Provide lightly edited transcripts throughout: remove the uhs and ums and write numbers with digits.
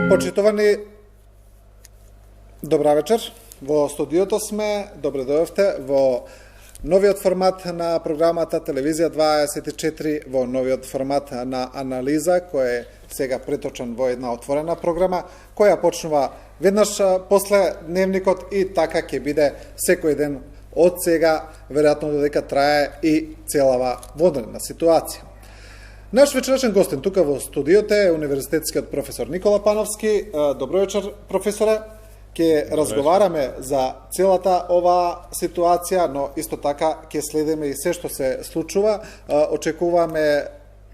Почитувани, добра вечер. Во студиото сме, добре дојавте во новиот формат на програмата Телевизија 24, во новиот формат на анализа, кој е сега преточен во една отворена програма, која почнува веднаш после дневникот и така ќе биде секој ден од сега, веројатно додека трае и целава водена ситуација. Наш вечерашен гостин тука во студиото е универзитетскиот професор Никола Пановски. Добро вечер, професоре. Ќе разговараме за целата ова ситуација, но исто така ќе следиме и се што се случува. Очекуваме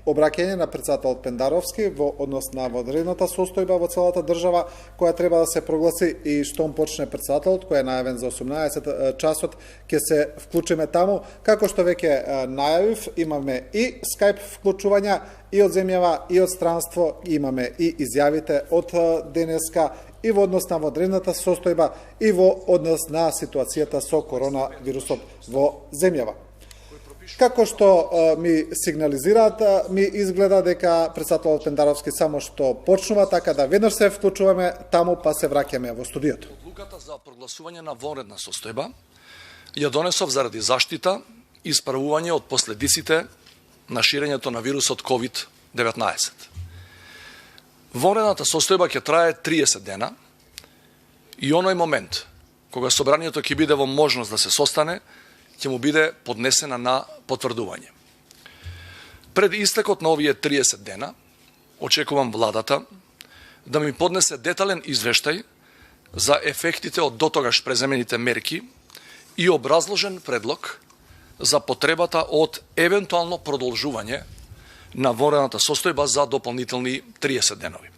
обраќање на председател Пендаровски во однос на водредната состојба во целата држава, која треба да се прогласи и штом почне председателот, кој е најавен за 18 часот, ќе се вклучиме таму. Како што веќе најавив, имаме и скайп вклучувања и од земјава, и од странство, имаме и изјавите од денеска, и во однос на водредната состојба, и во однос на ситуацијата со коронавирусот во земјава. Како што ми сигнализираат, ми изгледа дека председателот Пендаровски само што почнува, така да веднаш се вклучуваме таму, па се враќаме во студиото. Одлуката за прогласување на вонредна состојба ја донесов заради заштита и исправување од последиците на ширењето на вирусот COVID-19. Вонредната состојба ќе трае 30 дена и оној момент кога собранието ќе биде во можност да се состане, ќе му биде поднесена на потврдување. Пред истекот на овие 30 дена, очекувам владата да ми поднесе детален извештај за ефектите од дотогаш преземените мерки и образложен предлог за потребата од евентуално продолжување на вонредната состојба за дополнителни 30 денови.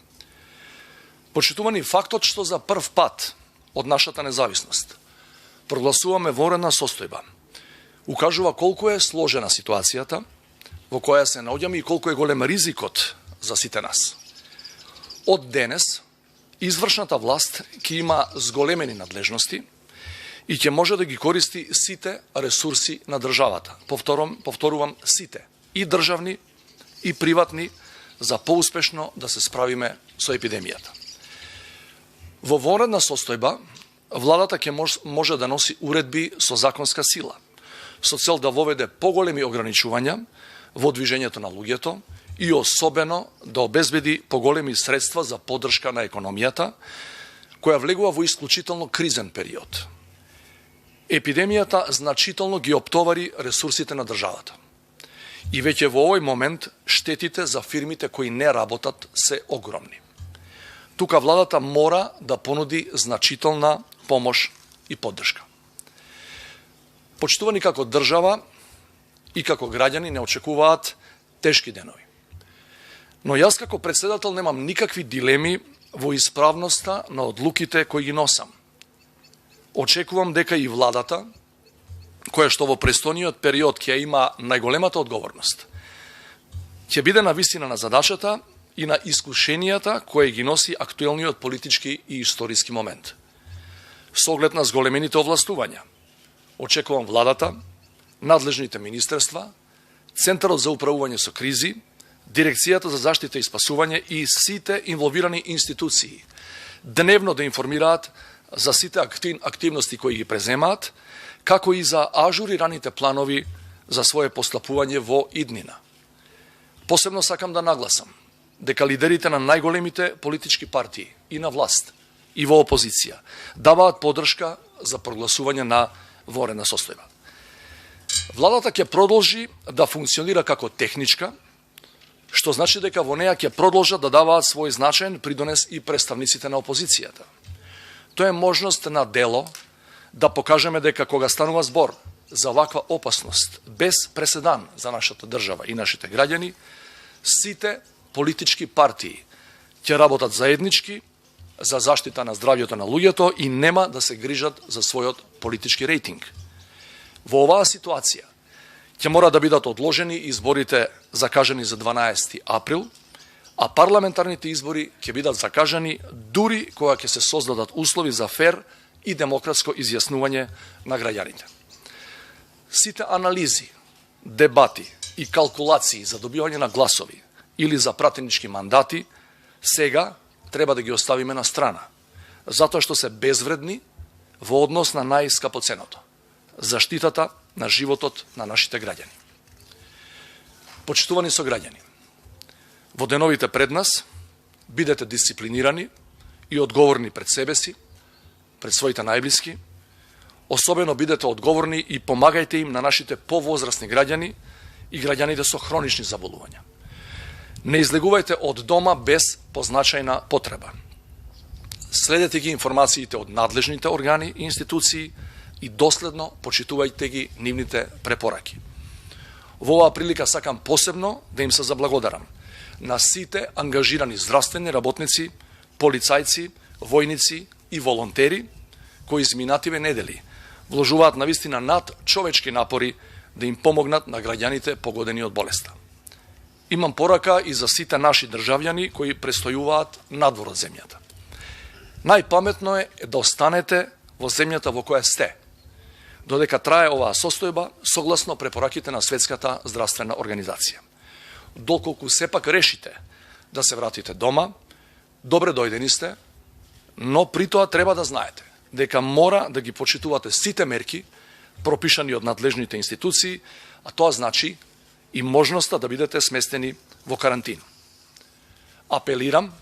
Почитувани, фактот што за прв пат од нашата независност прогласуваме вонредна состојба укажува колку е сложена ситуацијата во која се наоѓаме и колку е голем ризикот за сите нас. Од денес, извршната власт ќе има зголемени надлежности и ќе може да ги користи сите ресурси на државата. Повторувам, сите, и државни, и приватни, за поуспешно да се справиме со епидемијата. Во вонредна состојба, владата ќе може да носи уредби со законска сила, со цел да воведе поголеми ограничувања во движењето на луѓето и особено да обезбеди поголеми средства за поддршка на економијата, која влегува во исклучително кризен период. Епидемијата значително ги оптовари ресурсите на државата. И веќе во овој момент штетите за фирмите кои не работат се огромни. Тука владата мора да понуди значителна помош и поддршка. Почитувани, како држава и како граѓани не очекуваат тешки денови. Но јас како председател немам никакви дилеми во исправноста на одлуките кои ги носам. Очекувам дека и владата, која што во престојниот период ќе има најголемата одговорност, ќе биде на висина на задачата и на искушенијата кои ги носи актуелниот политички и историски момент. Со оглед на зголемените овластувања, очекувам владата, надлежните министерства, Центарот за управување со кризи, Дирекцијата за заштита и спасување и сите инволвирани институции дневно да информираат за сите активности кои ги преземаат, како и за ажурираните планови за свое постапување во иднина. Посебно сакам да нагласам дека лидерите на најголемите политички партии и на власт и во опозиција даваат поддршка за прогласување на вонредна состојба. Владата ќе продолжи да функционира како техничка, што значи дека во неја ќе продолжат да даваат свој значаен придонес и представниците на опозицијата. Тоа е можност на дело да покажеме дека кога станува збор за ваква опасност, без преседан за нашата држава и нашите граѓани, сите политички партии ќе работат заеднички за заштита на здравјето на луѓето и нема да се грижат за својот политички рейтинг. Во оваа ситуација ќе мора да бидат одложени изборите закажани за 12 април, а парламентарните избори ќе бидат закажани дури кога ќе се создадат услови за фер и демократско изјаснување на граѓаните. Сите анализи, дебати и калкулации за добивање на гласови или за пратенички мандати сега треба да ги оставиме на страна, затоа што се безвредни во однос на најскапоценото – заштитата на животот на нашите граѓани. Почитувани сограѓани, во деновите пред нас бидете дисциплинирани и одговорни пред себе си, пред своите најблиски, особено бидете одговорни и помагајте им на нашите повозрасни граѓани и граѓаните со хронични заболувања. Не излегувајте од дома без позначајна потреба. Следете ги информациите од надлежните органи и институции и доследно почитувајте ги нивните препораки. Во оваа прилика сакам посебно да им се заблагодарам на сите ангажирани здравствени работници, полицајци, војници и волонтери кои изминативе недели вложуваат навистина над човечки напори да им помогнат на граѓаните погодени од болеста. Имам порака и за сите наши државјани кои престојуваат надвор од земјата. Најпаметно е да останете во земјата во која сте, додека трае оваа состојба согласно препораките на Светската здравствена организација. Доколку сепак решите да се вратите дома, добре дојдени сте, но при тоа треба да знаете дека мора да ги почитувате сите мерки пропишани од надлежните институции, а тоа значи и можноста да бидете сместени во карантин. Апелирам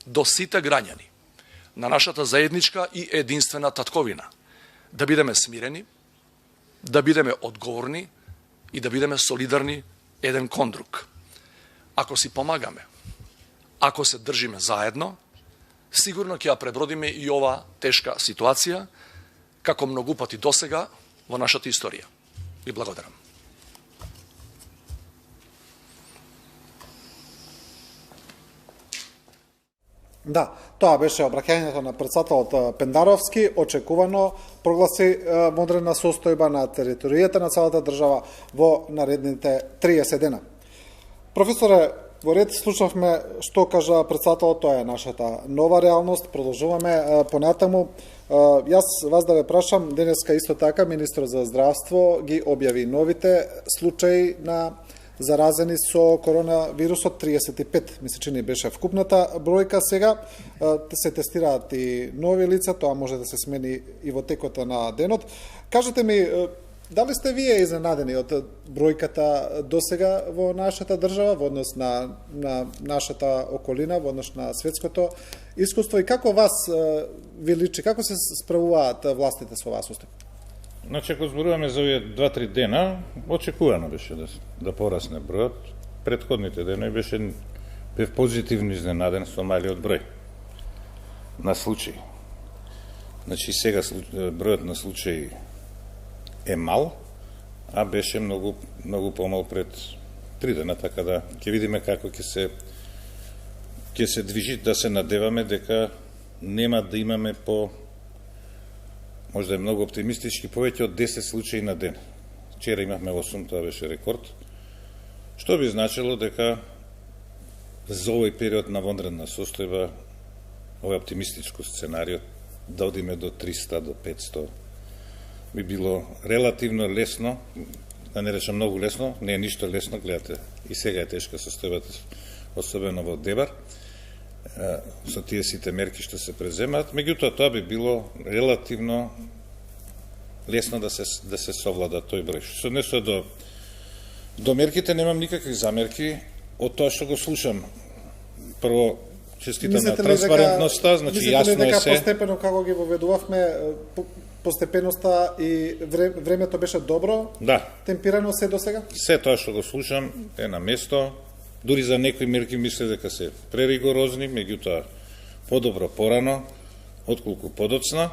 до сите граѓани на нашата заедничка и единствена татковина да бидеме смирени, да бидеме одговорни и да бидеме солидарни еден кон друг. Ако си помагаме, ако се држиме заедно, сигурно ќе ја пребродиме и ова тешка ситуација, како многу пати досега во нашата историја. Ви благодарам. Да, тоа беше обраќањето на претседателот Пендаровски, очекувано прогласи водрена состојба на територијата на целата држава во наредните 30 дена. Професоре, во ред слушавме што кажа претседателот, тоа е нашата нова реалност, продолжуваме понатаму. Јас вас да ве прашам, денеска исто така министрот за здравство ги објави новите случаи на заразени со коронавирусот, 35 ми се чини беше вкупната бројка сега. Се тестираат и нови лица, тоа може да се смени и во текот на денот. Кажете ми, дали сте вие изненадени од бројката досега во нашата држава, во однос на нашата околина, во однос на светското искуство и како вас ви личи, како се справуваат властите со оваа состојба? Значи, ако зборуваме за овие 2-3 дена, очекувано беше да порасне бројот. Предходните денови бев позитивно изненаден со малиот број на случаи. Значи, сега бројот на случаи е мал, а беше многу помал пред 3 дена, така да ќе видиме како ќе се движи, да се надеваме дека нема да имаме може да е многу оптимистички, повеќе од 10 случаи на ден. Вчера имавме 8, тоа беше рекорд, што би значило дека за овој период на вонредна состојба, овој оптимистичко сценарио, да одиме до 300, до 500, би било релативно лесно, да не речам многу лесно, не е ништо лесно, гледате, и сега е тешка состојбата, особено во Дебар, со тие сите мерки што се преземаат, меѓутоа тоа би било релативно лесно да се совлада тој број. Што се однесува до мерките, немам никакви замерки од тоа што го слушам. Прво, честитам на транспарентноста, значи јасно е се. Мислите ли дека постепено како ги воведувавме, постепеноста и времето беше добро? Да. Темпирано се до сега? Се тоа што го слушам е на место. Дури за некои мерки мисле дека се преригорозни, меѓутоа подобро порано, отколку подоцна.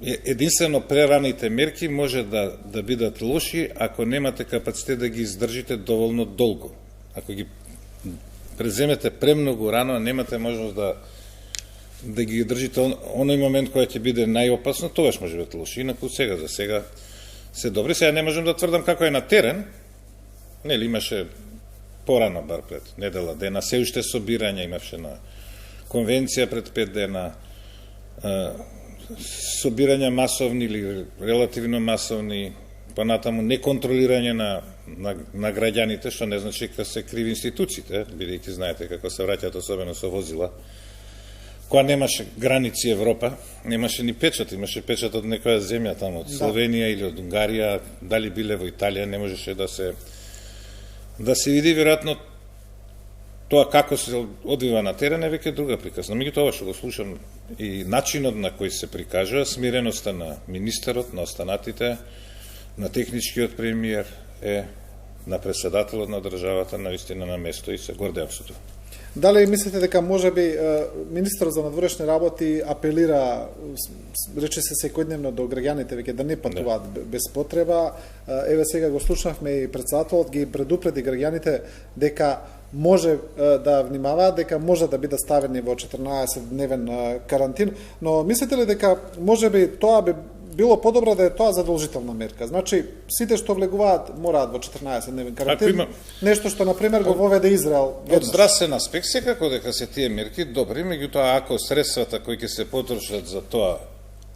Единствено прераните мерки може да бидат лоши ако немате капацитет да ги издржите доволно долго. Ако ги преземете премногу рано, немате можност да ги држите оној момент кој ќе биде најопасно, тогаш може бидат лоши. Инаку сега, за сега се добри. Сега не можем да тврдам како е на терен. Нели имаше порано, бар пред недела дена, се уште собирање имаше на конвенција пред 5 дена, собирања масовни или релативно масовни, понатаму неконтролирање на граѓаните, што не значи дека се криви институциите, бидејќи знаете како се враќаат особено со возила. Кога немаше граници Европа, немаше ни печат, имаше печат од некоја земја таму, од Словенија или од Унгарија, дали биле во Италија, не можеше да се види, веројатно тоа како се одвива на терен е веќе друга приказна. Меѓутоа ова што го слушам и начинот на кој се прикажува, смиреноста на министерот, на останатите, на техничкиот премиер на председателот на државата, навистина на место и се гордеам со тоа. Дали мислите дека можеби министерот за надворешни работи апелира, рече се секојдневно до граѓаните веќе да не патуваат без потреба? Еве сега го слушнавме и председателот ги предупреди граѓаните дека може да внимаваат, дека може да бидат ставени во 14-дневен карантин, но мислите ли дека можеби тоа би било подобро да е тоа задолжителна мерка? Значи, сите што влегуваат мораат во 14-дневен карантин, нешто што, например, го воведе Израел веднаш. Од здравствен аспект, секако дека се тие мерки добри, меѓутоа ако средствата кои ќе се потрошат за тоа,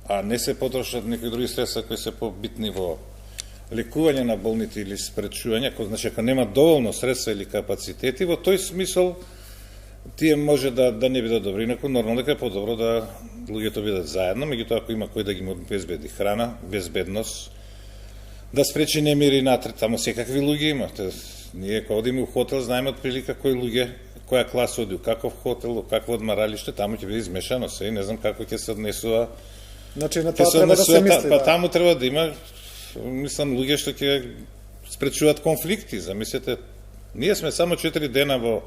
а не се потрошат некои други средства кои се побитни во лекување на болните или спречување, значи ако нема доволно средства или капацитети, во тој смисол тие може да не бидат добри, инаку нормално дека е подобро да луѓето бидат заедно, меѓутоа ако има кој да ги обезбеди храна, безбедност, да спречи немири натре, таму секакви луѓе има. Ние кога одиме у хотел знаеме отприлика кои луѓе, која класа оди у каков хотел, какво одмаралиште, таму ќе биде измешано се и не знам како ќе се однесува. Значи на тоа треба да се мисли. Па таму треба да има, мислам, луѓе што ќе спречуваат конфликти. Замислете, ние сме само 4 дена во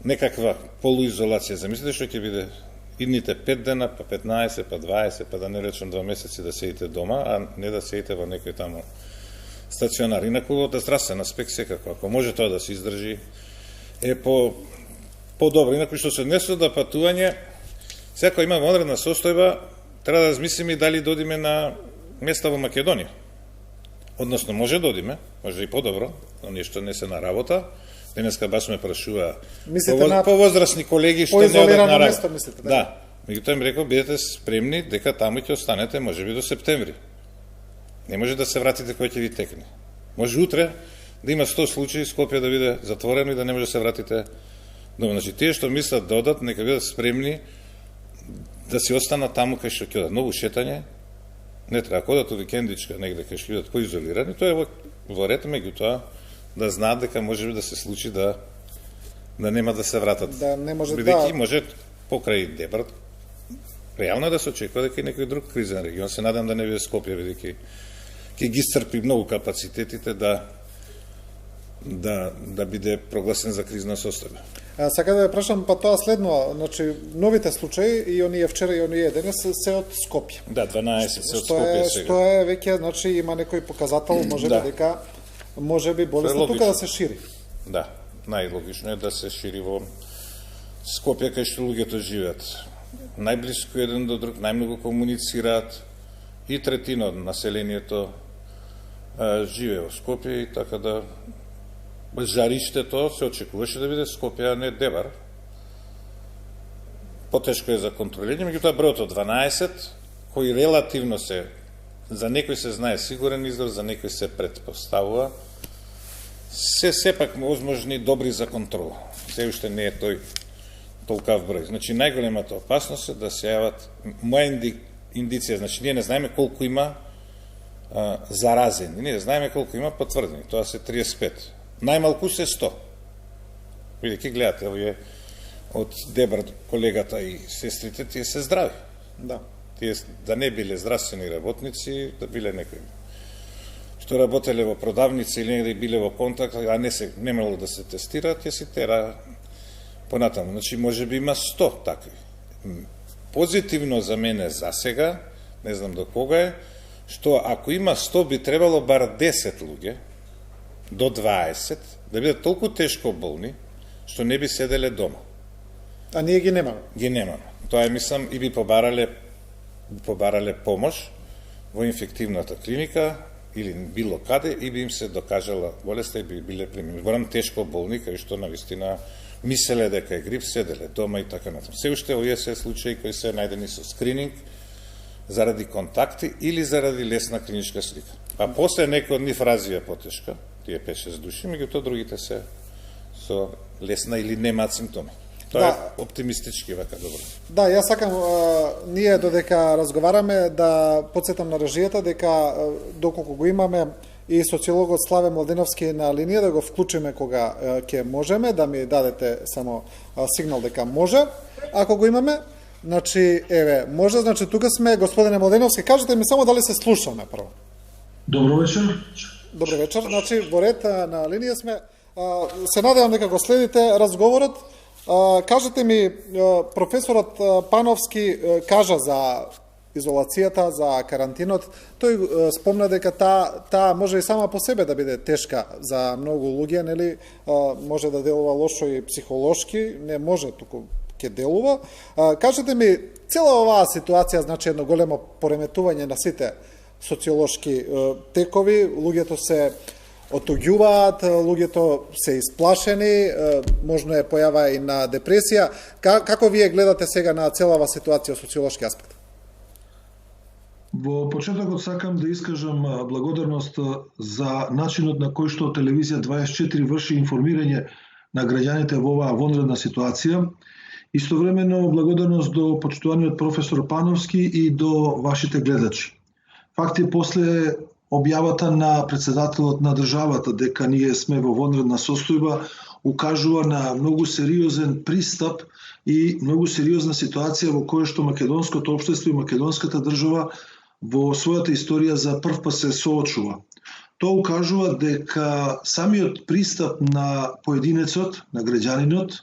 некаква полуизолација. Замислете што ќе биде идните 5 дена, па 15, па 20, па да не речем 2 месеци да седите дома, а не да седите во некој таму стационар. Инаку од здравствен аспект секако, ако може тоа да се издржи, е по-добро. Инаку што се однесува до патување, секако има вонредна состојба, треба да размислиме дали додиме на места во Македонија. Односно, може додиме, може и по-добро, но нешто не се на работа. Денеска баш ме прашува повозрастни колеги што не одат на работа. Мислите, да. Меѓутоа им рекол, бидете спремни дека таму ќе останете можеби до септември. Не може да се вратите кој ќе ви текне. Може утре да има 100 случаи, Скопје да биде затворено и да не може да се вратите дома. Значи, тие што мислат да одат, нека бидат спремни да си останат таму кај што ќе одат. Многу шетање, не треба, ако одат у викендичка негде кај што бидат поизолирани, тоа е во ред, меѓутоа да знаат дека може да се случи да нема да се вратат. Да не може бидејќи може покрај Дебрат реално да се очекува дека и некој друг кризен регион. Се надам да не биде Скопје, бидејќи ќе ги исцрпи многу капацитетите да биде прогласен за кризна состојба. Сакам да ве прашам, па тоа следно, значи новите случаи и оние вчера и оние денес се од Скопје. Да, 12 се од Скопје сега. Што е веќе, значи има некој показател, можеби дека можеби болеста тука да се шири. Да, најлогично е да се шири во Скопје кај што луѓето живеат најблиску еден до друг, најмногу комуницираат и третина од населението живее во Скопје и така да жариштето се очекуваше да биде Скопје, а не Дебар. Потешко е за контролирање, меѓутоа бројот од 12, кој релативно се, за некој се знае сигурен израз, за некој се предпоставува, се сепак возможни добри за контрола. Се уште не е тој толкав број. Значи, најголемата опасност е да се јават, моја индиција, значи, ние не знаеме колку има заразени, ние не знаеме колку има потврдени, тоа се 35. Најмалку се 100. Видите, гледате, овие од Дебар колегата и сестрите, тие се здрави. Да. Тие да не биле здравствени работници, да биле некои што работеле во продавници или негде биле во контакт, а не мало да се тестираат, ќе се тера понатаму. Значи, може би има 100 такви. Позитивно за мене за сега, не знам до кога е, што ако има 100 би требало бар 10 луѓе, до 20, да бидат толку тешко болни, што не би седеле дома. А ние ги немаме? Ги немаме. Тоа е, мислам, и би побарале помош во инфективната клиника или било каде и би им се докажала болеста и би биле примени. Зборам тешко болни, кај што навистина мислеле дека е грип, седеле дома и така натаму. Се уште овие се случаи кои се најдени со скрининг, заради контакти или заради лесна клиничка слика. А после некој од нив развија потешка, тие 5-6 души, меѓутоа другите се со лесна или немаат симптоми. Тоа е оптимистички вака добро. Да, јас сакам ние додека разговараме да подсетам на режијата дека доколку го имаме и социологот Славе Младеновски на линија да го вклучиме кога ќе можеме, да ми дадете само сигнал дека може. Ако го имаме, значи еве, може, значи тука сме, господине Младеновски, кажете ми само дали се слушаме прво. Добро вечер. Добро вечер, значи во ред на линија сме. Се надевам дека го следите разговорот. Кажете ми, професорот Пановски кажа за изолацијата, за карантинот. Тој спомна дека таа може и сама по себе да биде тешка за многу луѓе, нели? Може да делува лошо и психолошки, не може, туку ќе делува. Кажете ми, цела оваа ситуација значи едно големо пореметување на сите социолошки текови, луѓето се отуѓуваат, луѓето се исплашени, можно е појава и на депресија. Како вие гледате сега на целава ситуација од социолошки аспект? Во почетокот сакам да искажам благодарност за начинот на кој што телевизија 24 врши информирање на граѓаните во оваа вонредна ситуација. Истовремено благодарност до почитуваниот професор Пановски и до вашите гледачи. Факт е, после објавата на председателот на државата дека ние сме во вонредна состојба укажува на многу сериозен пристап и многу сериозна ситуација во која што македонското општество и македонската држава во својата историја за прв пат се соочува. Тоа укажува дека самиот пристап на поединецот, на граѓанинот,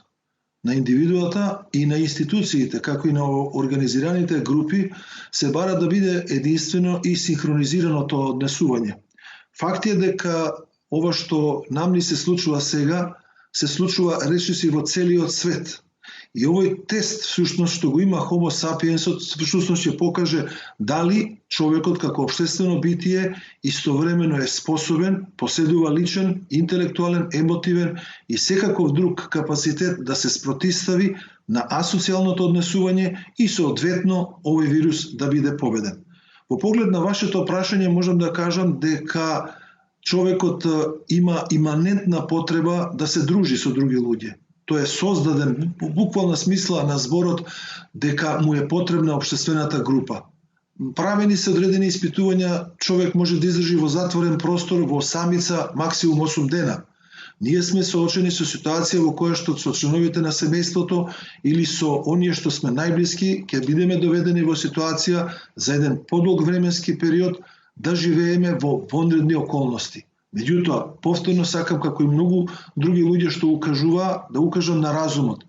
на индивидуата и на институциите, како и на организираните групи, се бара да биде единствено и синхронизираното однесување. Факт е дека ова што нам ни се случува сега, се случува речиси во целиот свет. И овој тест, всушност, што го има Homo sapiensот, всушност ќе покаже дали човекот како општествено битие истовремено е способен, поседува личен, интелектуален, емотивен и секаков друг капацитет да се спротистави на асоцијалното однесување и соодветно овој вирус да биде победен. Во поглед на вашето прашање можам да кажам дека човекот има иманентна потреба да се дружи со други луѓе. Тој е создаден, буквална смисла на зборот, дека му е потребна општествената група. Правени се одредени испитувања, човек може да издржи во затворен простор во самица максимум 8 дена. Ние сме соочени со ситуација во која што со членовите на семејството или со оние што сме најблиски, ќе бидеме доведени во ситуација за еден подолг временски период да живееме во вонредни околности. Меѓутоа, повторно сакам, како и многу други луѓе што укажува, да укажам на разумот.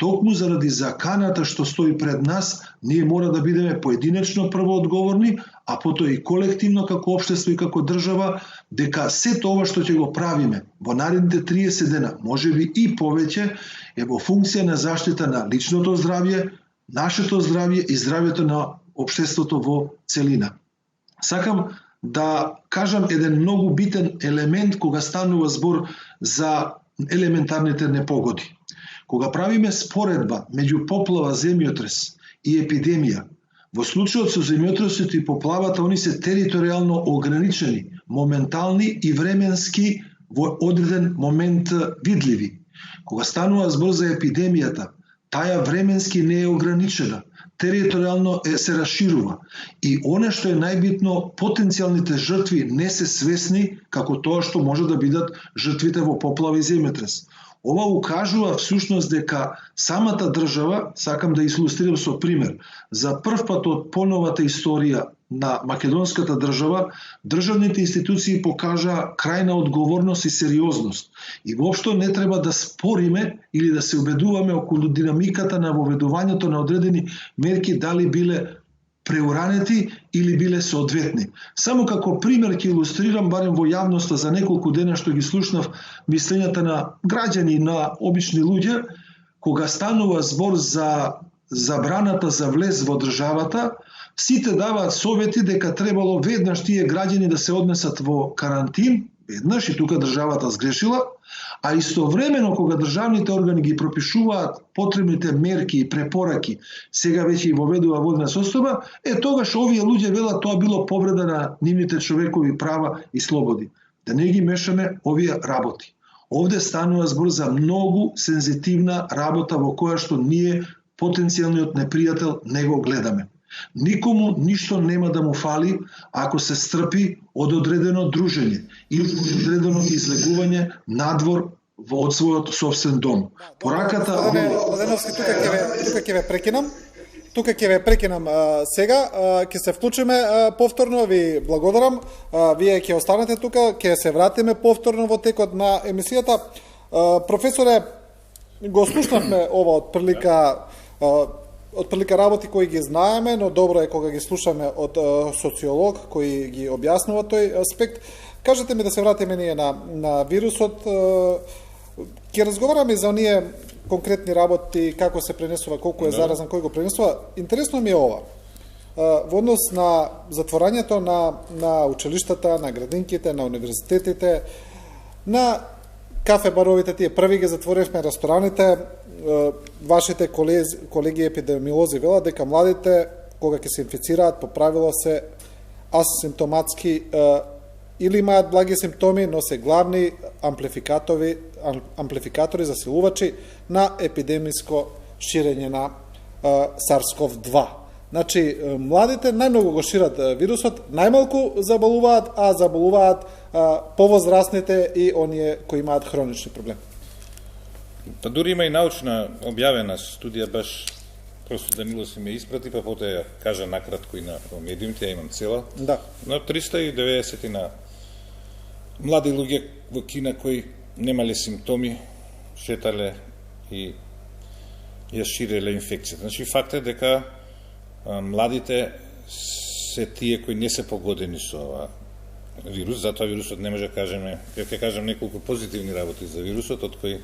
Токму заради заканата што стои пред нас, ние мора да бидеме поединечно прво одговорни, а потоа и колективно како општество и како држава, дека сето ова што ќе го правиме во наредните 30 дена, можеби и повеќе, е во функција на заштита на личното здравје, нашето здравје и здравјето на општеството во целина. Сакам да кажам еден многу битен елемент кога станува збор за елементарните непогоди. Кога правиме споредба меѓу поплава, земјотрес и епидемија, во случајот со земјотресот и поплавата, они се територијално ограничени, моментални и временски во одреден момент видливи. Кога станува збор за епидемијата, таа временски не е ограничена, територијално се расширува. И оно што е најбитно, потенцијалните жртви не се свесни како тоа што може да бидат жртвите во поплава и земјотрес. Ова укажува всушност дека самата држава, сакам да илустрирам со пример, за прв пат од поновата историја на македонската држава, државните институции покажа крајна одговорност и сериозност. И воопшто не треба да спориме или да се убедуваме околу динамиката на воведувањето на одредени мерки, дали биле преуранети или биле соодветни. Само како пример ќе илустрирам, барем во јавноста за неколку дена што ги слушнав мислењата на граѓани, на обични луѓе, кога станува збор за забраната за влез во државата, сите даваат совети дека требало веднаш тие граѓани да се однесат во карантин, веднаш, и тука државата сгрешила, а истовремено кога државните органи ги пропишуваат потребните мерки и препораки, сега веќе и воведува водна состојба, тогаш овие луѓе велат тоа било повреда на нивните човекови права и слободи. Да не ги мешаме овие работи. Овде станува збор за многу сензитивна работа во која што ние, потенцијалниот непријател, не го гледаме. Никому ништо нема да му фали ако се стрпи од одредено дружење или од одредено излегување надвор од својот собствен дом. Пораката... Ладеновски, тука ќе ве прекинам. Тука ќе ве прекинам сега, ќе се вклучиме повторно, ви благодарам. Вие ќе останете тука, ќе се вратиме повторно во текот на емисијата. Професоре, го слушнавме ова од прилика работи кои ги знаеме, но добро е кога ги слушаме од социолог кој ги објаснува тој аспект. Кажете ми да се вратиме ние на вирусот. Ќе разговараме за оние конкретни работи, како се пренесува, колку е заразен, кој го пренесува. Интересно ми е ова. Во однос на затворањето на училиштата, на градинките, на универзитетите, на кафе-баровите, тие први ги затворивме, рестораните. Вашите колеги епидемиолози велат дека младите, кога ќе се инфицираат, по правило се асимптоматски или имаат благи симптоми, но се главни амплификатори, засилувачи на епидемиско ширење на SARS-CoV-2. Значи, младите најмногу го шират вирусот, најмалку заболуваат, а заболуваат повозрастните и оние кои имаат хронични проблеми. Па дури има и научна објавена студија, баш просто Данило си ме испрати, па потоа ја кажа накратко и на медиумите, ја имам цела. Да. Но 390 на млади луѓе во Кина кои немале симптоми, шетале и ја ширеле инфекцијата. Значи, факт е дека младите се тие кои не се погодени со ова вирус, затоа вирусот не може да кажеме, ќе кажам неколку позитивни работи за вирусот, од кои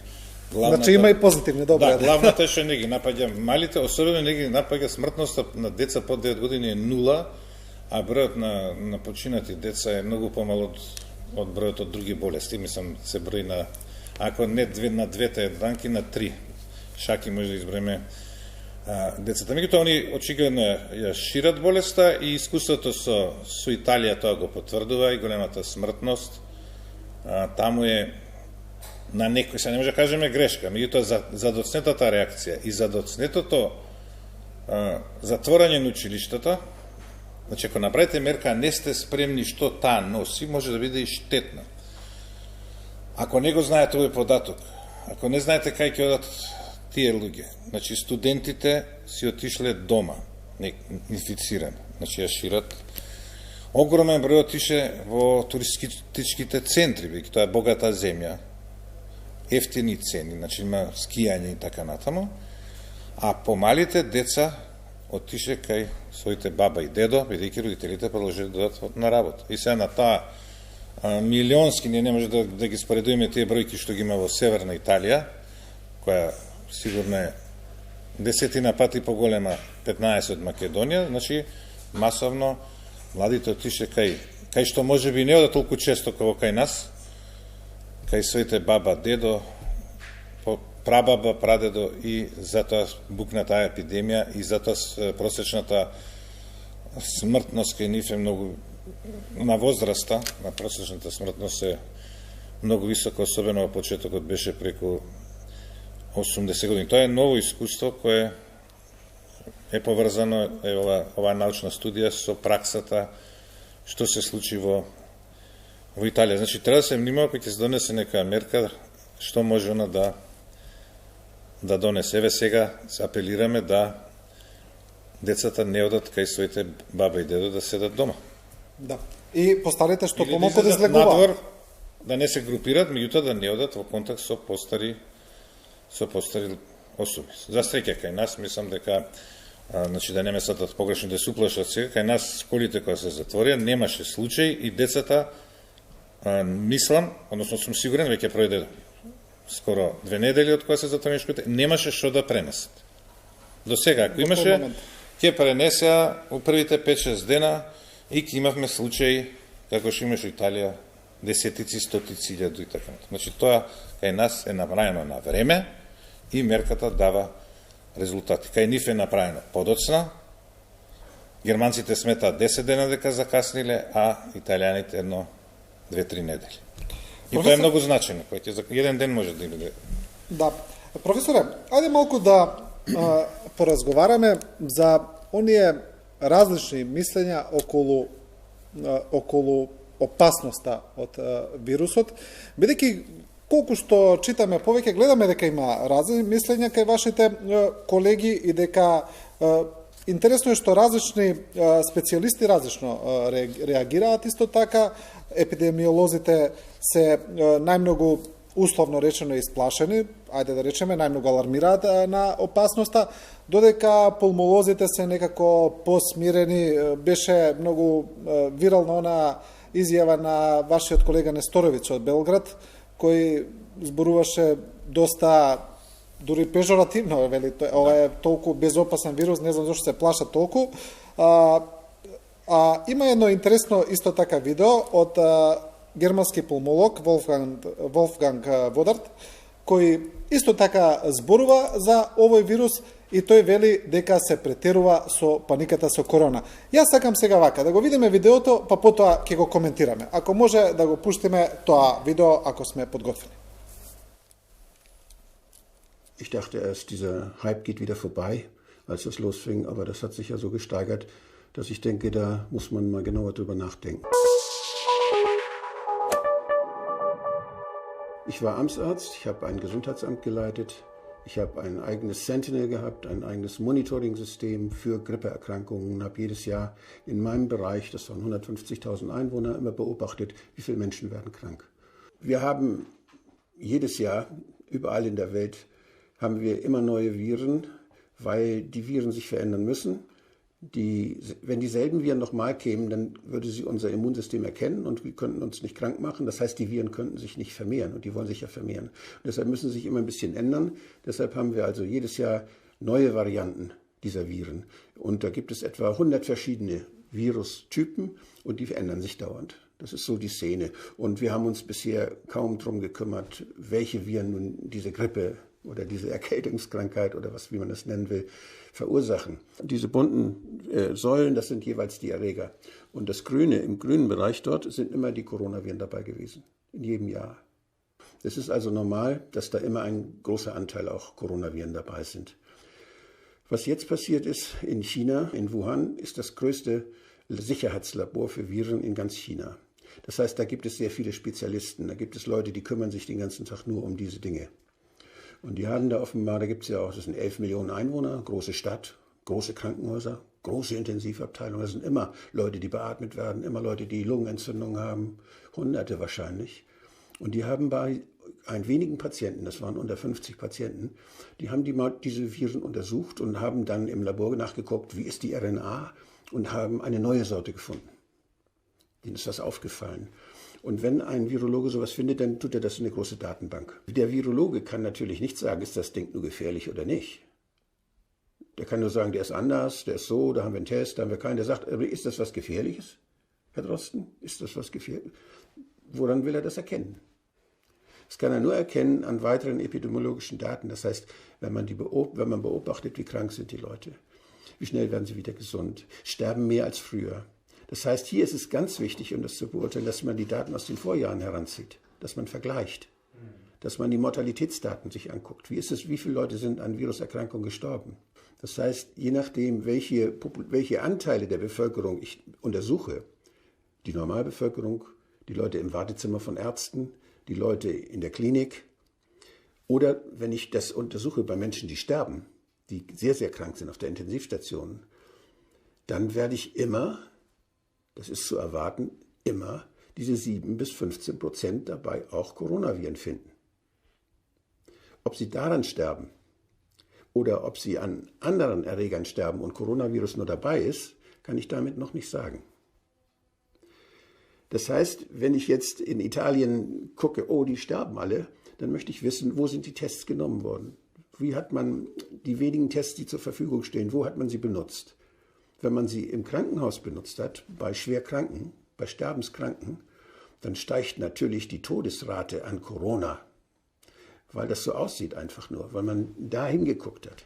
значи има и позитивни, добре. Да, главната е што не ги напаѓа малите, особено не ги напаѓа смртноста на деца под 9 години е 0, а бројот на починати деца е многу помал од бројот од други болести. Мислам, се брои на, ако не на двете еднанки, на 3 шаки може да избреме децата. Меѓутоа, они очигледно ја шират болеста и искуството со Италија тоа го потврдува и големата смртност. Таму е на некој, се не може да кажеме грешка, меѓутоа за доцнетата реакција и за доцнетото затворање на училиштата, значи ако направите мерка, не сте спремни што таа носи, може да биде и штетна. Ако не го знаете овој податок, ако не знаете кај ќе одат тие луѓе, значи студентите си отишле дома, инфицирани, значи ја шират. Огромен број отише во туристичките центри, бидејќи тоа е богата земја, ефтини цени, значи има скијање и така натаму, а помалите деца отише кај своите баба и дедо, бидејќи родителите продолжиле да одат на работа. И сега на таа милионски, ние не може да ги споредуваме тие бројки што ги има во Северна Италија, која сигурно е 10 пати поголема, 15 од Македонија, значи масовно младите отише кај што може би не одат толку често како кај нас, кај своите баба, дедо, прабаба, прадедо, и затоа букна таа епидемија и затоа просечната смртност кај нив е многу на возраста, на просечната смртност е многу висока, особено во почетокот беше преку 80 години. Тоа е ново искуство кое е поврзано, ова научна студија со праксата што се случи во Италија. Значи, треба да се внимава кога ќе се донесе нека мерка, што може она да донесе. Еве сега се апелираме да децата не одат кај своите баба и дедо, да седат дома. Да. И постарите што или помалку да излегуваат. Надвор, да не се групират, меѓутоа да не одат во контакт со постари особи. За среќа кај нас, мислам дека значи да не ме сатат погрешно да се уплашат сега, кај нас школите кои се затворија, немаше случај и децата мислам, односно сум сигурен, веќе пројде скоро 2 недели од кога се затворени школите, немаше што да пренесат. До сега, ако имаше, ќе пренесеа у првите 5-6 дена и ќе имавме случај, како што имаше Италија десетици, стотици илјади и така. Значи тоа кај нас е направено на време и мерката дава резултати. Кај нив е направено подоцна. Германците сметаат 10 дена дека закасниле, а италијаните 2-3 недели. И тоа е многу значено, кој за еден ден може да биде. Да. Професоре, ајде малку да поразговараме за оние различни мислења околу опасноста од вирусот, бидејќи колку што читаме повеќе, гледаме дека има различни мислења кај вашите колеги и дека интересно е што различни специјалисти различно реагираат исто така, епидемиолозите се најмногу условно речено исплашени, ајде да речеме, најмногу алармираат на опасноста, додека пулмолозите се некако посмирени. Беше многу вирална она изјава на вашиот колега Несторовиќ од Белград, кој зборуваше доста дури пежоративно, вели, ова е толку безопасен вирус, не знам зашто се плашат толку. Има едно интересно исто така видео од германски пулмолог Волфганг Водарт, кој исто така зборува за овој вирус и тој вели дека се претерува со паниката со корона. Јас сакам сега вака, да го видиме видеото, па потоа ќе го коментираме. Ако може да го пуштиме тоа видео, ако сме подготвени. Ich dachte erst, dieser Hype geht wieder vorbei, als das losfing, aber das hat sich ja so gesteigert, dass ich denke, da muss man mal genauer drüber nachdenken. Ich war Amtsarzt, ich habe ein Gesundheitsamt geleitet, ich habe ein eigenes Sentinel gehabt, ein eigenes Monitoring-System für Grippeerkrankungen, habe jedes Jahr in meinem Bereich, das waren 150.000 Einwohner, immer beobachtet, wie viele Menschen werden krank. Wir haben jedes Jahr, überall in der Welt, haben wir immer neue Viren, weil die Viren sich verändern müssen. Wenn dieselben Viren nochmal kämen, dann würde sie unser Immunsystem erkennen und wir könnten uns nicht krank machen. Das heißt, die Viren könnten sich nicht vermehren und die wollen sich ja vermehren. Und deshalb müssen sie sich immer ein bisschen ändern. Deshalb haben wir also jedes Jahr neue Varianten dieser Viren. Und da gibt es etwa 100 verschiedene Virustypen und die verändern sich dauernd. Das ist so die Szene. Und wir haben uns bisher kaum darum gekümmert, welche Viren nun diese Grippe oder diese Erkältungskrankheit oder wie man das nennen will, verursachen. Diese bunten Säulen, das sind jeweils die Erreger. Und das Grüne, im grünen Bereich dort, sind immer die Coronaviren dabei gewesen, in jedem Jahr. Es ist also normal, dass da immer ein großer Anteil auch Coronaviren dabei sind. Was jetzt passiert ist in China, in Wuhan, ist das größte Sicherheitslabor für Viren in ganz China. Das heißt, da gibt es sehr viele Spezialisten, da gibt es Leute, die kümmern sich den ganzen Tag nur um diese Dinge. Und die haben da offenbar, da gibt es ja auch, das sind 11 Millionen Einwohner, große Stadt, große Krankenhäuser, große Intensivabteilungen. Das sind immer Leute, die beatmet werden, immer Leute, die Lungenentzündung haben, Hunderte wahrscheinlich. Und die haben bei ein wenigen Patienten, das waren unter 50 Patienten, die haben diese Viren untersucht und haben dann im Labor nachgeguckt, wie ist die RNA, und haben eine neue Sorte gefunden. Denen ist das aufgefallen. Und wenn ein Virologe sowas findet, dann tut er das in eine große Datenbank. Der Virologe kann natürlich nicht sagen, ist das Ding nur gefährlich oder nicht. Der kann nur sagen, der ist anders, der ist so, da haben wir einen Test, da haben wir keinen. Der sagt, ist das was Gefährliches, Herr Drosten? Ist das was Gefährliches? Woran will er das erkennen? Das kann er nur erkennen an weiteren epidemiologischen Daten. Das heißt, wenn man beobachtet, wie krank sind die Leute, wie schnell werden sie wieder gesund, sterben mehr als früher. Das heißt, hier ist es ganz wichtig, um das zu beurteilen, dass man die Daten aus den Vorjahren heranzieht, dass man vergleicht, dass man die Mortalitätsdaten sich anguckt. Wie ist es, wie viele Leute sind an Viruserkrankungen gestorben? Das heißt, je nachdem, welche Anteile der Bevölkerung ich untersuche, die Normalbevölkerung, die Leute im Wartezimmer von Ärzten, die Leute in der Klinik, oder wenn ich das untersuche bei Menschen, die sterben, die sehr, sehr krank sind auf der Intensivstation, dann werde ich immer, das ist zu erwarten, immer diese 7 bis 15% dabei auch Coronaviren finden. Ob sie daran sterben oder ob sie an anderen Erregern sterben und Coronavirus nur dabei ist, kann ich damit noch nicht sagen. Das heißt, wenn ich jetzt in Italien gucke, oh, die sterben alle, dann möchte ich wissen, wo sind die Tests genommen worden? Wie hat man die wenigen Tests, die zur Verfügung stehen, wo hat man sie benutzt? Wenn man sie im Krankenhaus benutzt hat, bei Schwerkranken, bei Sterbenskranken, dann steigt natürlich die Todesrate an Corona, weil das so aussieht einfach nur, weil man da hingeguckt hat.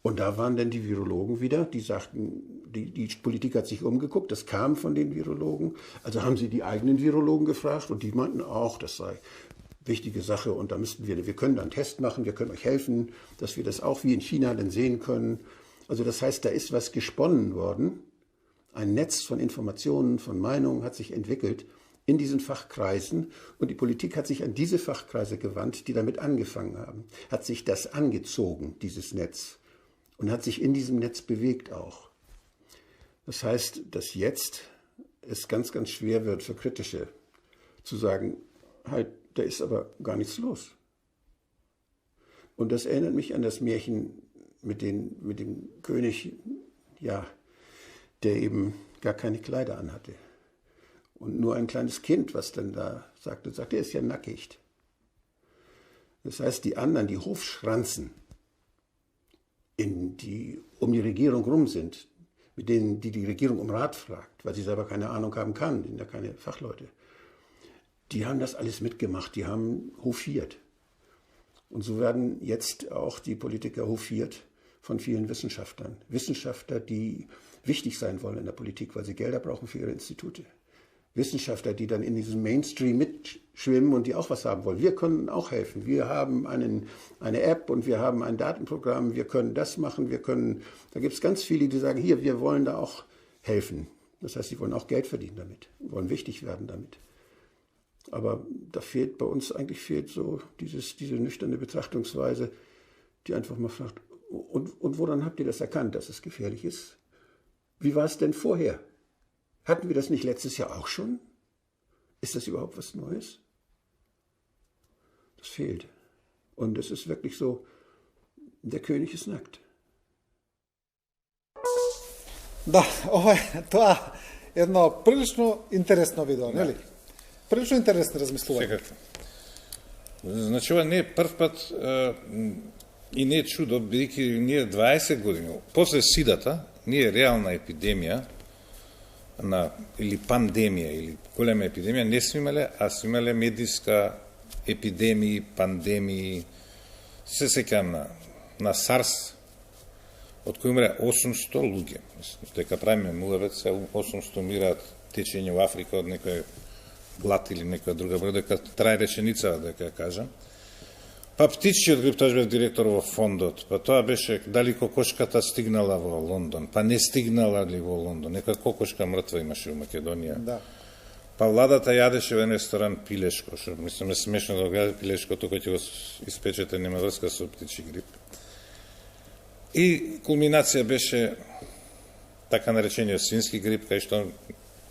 Und da waren dann die Virologen wieder, die sagten, die Politik hat sich umgeguckt, das kam von den Virologen. Also haben sie die eigenen Virologen gefragt und die meinten auch, das sei wichtige Sache und da müssten wir können da einen Test machen, wir können euch helfen, dass wir das auch wie in China dann sehen können. Also das heißt, da ist was gesponnen worden. Ein Netz von Informationen, von Meinungen hat sich entwickelt in diesen Fachkreisen und die Politik hat sich an diese Fachkreise gewandt, die damit angefangen haben. Hat sich das angezogen, dieses Netz, und hat sich in diesem Netz bewegt auch. Das heißt, dass jetzt es ganz, ganz schwer wird für Kritische zu sagen, halt, da ist aber gar nichts los. Und das erinnert mich an das Märchen mit dem König, ja, der eben gar keine Kleider anhatte. Und nur ein kleines Kind, was dann da sagte, er ist ja nackig. Das heißt, die anderen, die Hofschranzen, um die Regierung rum sind, mit denen die Regierung um Rat fragt, weil sie selber keine Ahnung haben kann, sind ja keine Fachleute, die haben das alles mitgemacht, die haben hofiert. Und so werden jetzt auch die Politiker hofiert von vielen Wissenschaftlern. Wissenschaftler, die wichtig sein wollen in der Politik, weil sie Gelder brauchen für ihre Institute. Wissenschaftler, die dann in diesem Mainstream mitschwimmen und die auch was haben wollen. Wir können auch helfen. Wir haben eine App und wir haben ein Datenprogramm. Wir können das machen. Da gibt es ganz viele, die sagen, hier, wir wollen da auch helfen. Das heißt, sie wollen auch Geld verdienen damit, wollen wichtig werden damit. Aber da fehlt so diese nüchterne Betrachtungsweise, die einfach mal fragt, und woran habt ihr das erkannt, dass es gefährlich ist? Wie war es denn vorher? Hatten wir das nicht letztes Jahr auch schon? Ist das überhaupt was Neues? Das fehlt. Und es ist wirklich so, der König ist nackt. Да, тоа е едно прилично интересно видео, нели? Прилично интересно размислување. Секако. Значи, ова не е прв пат и не е чудо, бидејќи ние 20 години, после сидата, ние реална епидемија, или пандемија, или голема епидемија, не сме имале, а сме имале медиска епидемии, пандемии. Се сеќавам на SARS, од кој умре 800 луѓе. Дека правиме муавет, 800 умираат течење во Африка од некој глад или некоја друга броја, дека трае реченицава, дека ја кажам. Па птичиот грип, тој бев директор во фондот, па тоа беше дали кокошката стигнала во Лондон, па не стигнала ли во Лондон, некоја кокошка мртва имаше во Македонија. Да. Па владата јадеше во еден ресторан пилешко, што мислам е смешно да го јаде пилешкото кој ќе го испечете, нема врска со птичи грип. И кулминација беше така наречениот свински грип, кај што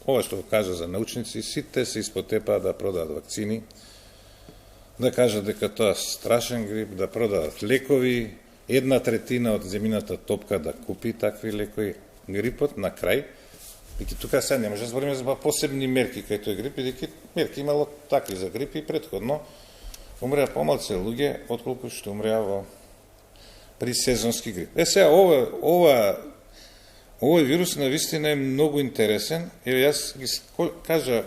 ова што го кажа за научници, сите се испотепаа да продаат вакцини, да кажат дека тоа е страшен грип, да продаат лекови, 1/3 од земјината топка да купи такви лекови. Грипот на крај, бидејќи тука сега не може да збориме за посебни мерки кај тој грип, бидејќи мерки имало такви за грип и претходно умреа помалце луѓе отколку што умреа при сезонски грип. Сега овој вирус на вистина е многу интересен. Еве јас ги кажа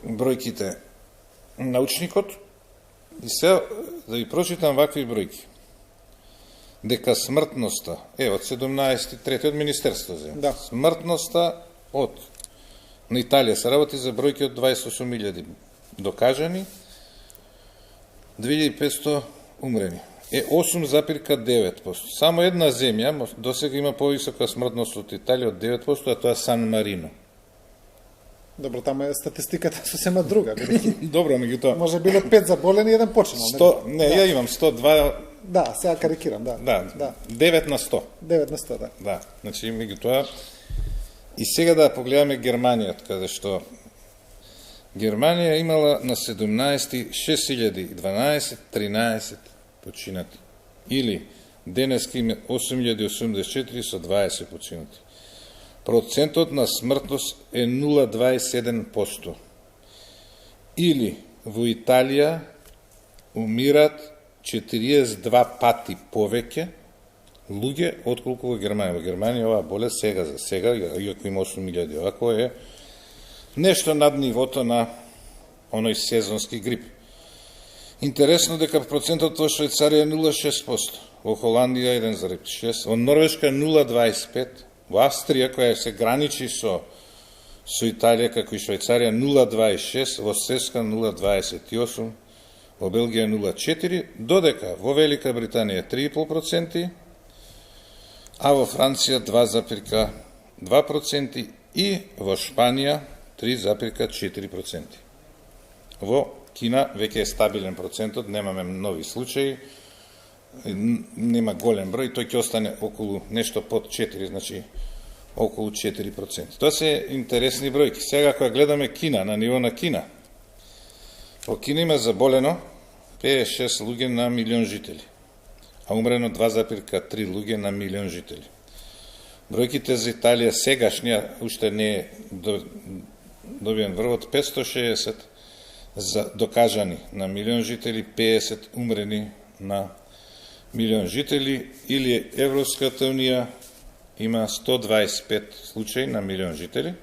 бројките научникот и сега да ви прочитам вакви бројки. Дека смртноста, од 17.3 од Министерство земја. Да. Смртноста на Италија се работи за бројки од 28.000 докажани, 2500 умрени. 8,9%. Само една земја досега има повисока смртност од Италија од 9%, а тоа е Сан Марино. Добро, тamo е статистиката сосема друга. Добро, меѓутоа. Може било 5 заболени и еден починал. Не, ја имам 102. Да, сега карикирам, да. 9 на 100. 9 на 100, да. Да, значи меѓутоа. И сега да погледаме Германија, каде што Германија имала на 17 6012 13 починати. Или денеска има 8084 со 20 починати. Процентот на смртност е 0,27%. Или во Италија умират 42 пати повеќе луѓе отколку во Германија. Во Германија оваа болест сега, иако има 8.000, овако е нешто над нивото на оној сезонски грип. Интересно дека процентот во Швајцарија е 0,6%, во Холандија 1,6%, во Норвешка 0,25%, во Австрија, која се граничи со Италија како и Швајцарија 0,26%, во Чешка 0,28%, во Белгија 0,4%, додека во Велика Британија 3,5%, а во Франција 2,2% и во Шпанија 3,4%. Во Кина веќе е стабилен процентот, немаме нови случаи, нема голем број, тој ќе остане околу нешто под 4, значи околу 4%. Тоа се интересни бројки. Сега кога гледаме Кина, на ниво на Кина, во Кина има заболено 56 луѓе на милион жители, а умрено 2,3 луѓе на милион жители. Бројките за Италија сегашнија уште не е добиен врвот, 560 за докажани на милион жители, 50 умрени на милион жители, или Европската унија има 125 случаи на милион жители,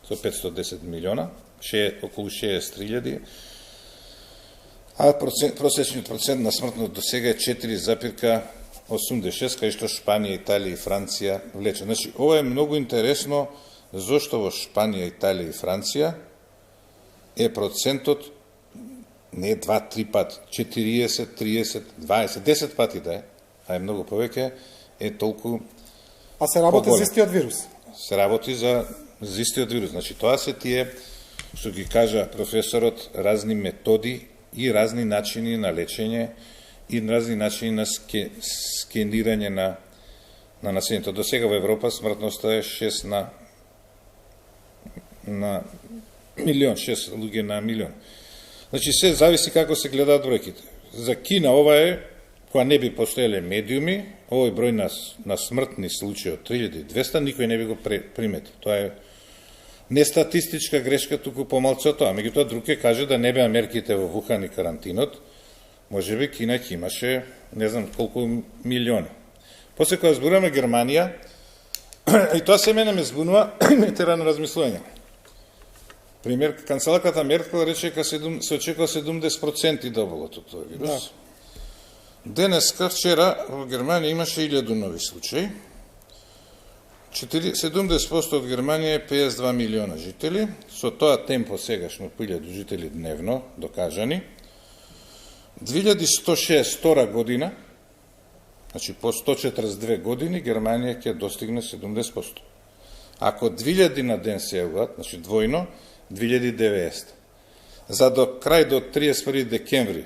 со 510 милиона, околу 63.000, а просечниот процент на смртност до сега е 4,86, кај што Шпанија, Италија и Франција влече. Значи, ова е многу интересно, зашто во Шпанија, Италија и Франција е процентот не 2-3 пати, 40, 30, 20, 10 пати да е, а е многу повеќе, е толку. А се работи за истиот вирус? Се работи за истиот вирус. Значи, тоа се тие, што ги кажа професорот, разни методи и разни начини на лечење и разни начини на скенирање на населението. До сега во Европа смртноста е 6 на милион, 6 луѓе на милион. Значи, се зависи како се гледаат бројките. За Кина ова е, кога не би постоеле медиуми, овој број на смртни случаи од 3200, никој не би го приметил. Тоа е не статистичка грешка, туку помалку од тоа. Меѓутоа, друг ќе каже да не беа мерките во Вухан и карантинот, може би Кина ќе имаше не знам колку милиони. После кога зборуваме Германија, и тоа се мене ме збунува, ме тера на размислување. Пример, канцеларката Меркел рече дека се очекува 70% доболот од тој вирус. Да. Денеска, вчера, во Германија имаше 1000 нови случаи. 70% од Германија е 52 милиона жители. Со тоа темпо сегашно по 1000 жители дневно, докажани. 2162 година, значи по 142 години, Германија ќе достигне 70%. Ако 2000 на ден се јавуваат, значи двојно, 2090. За до крај до 31 декември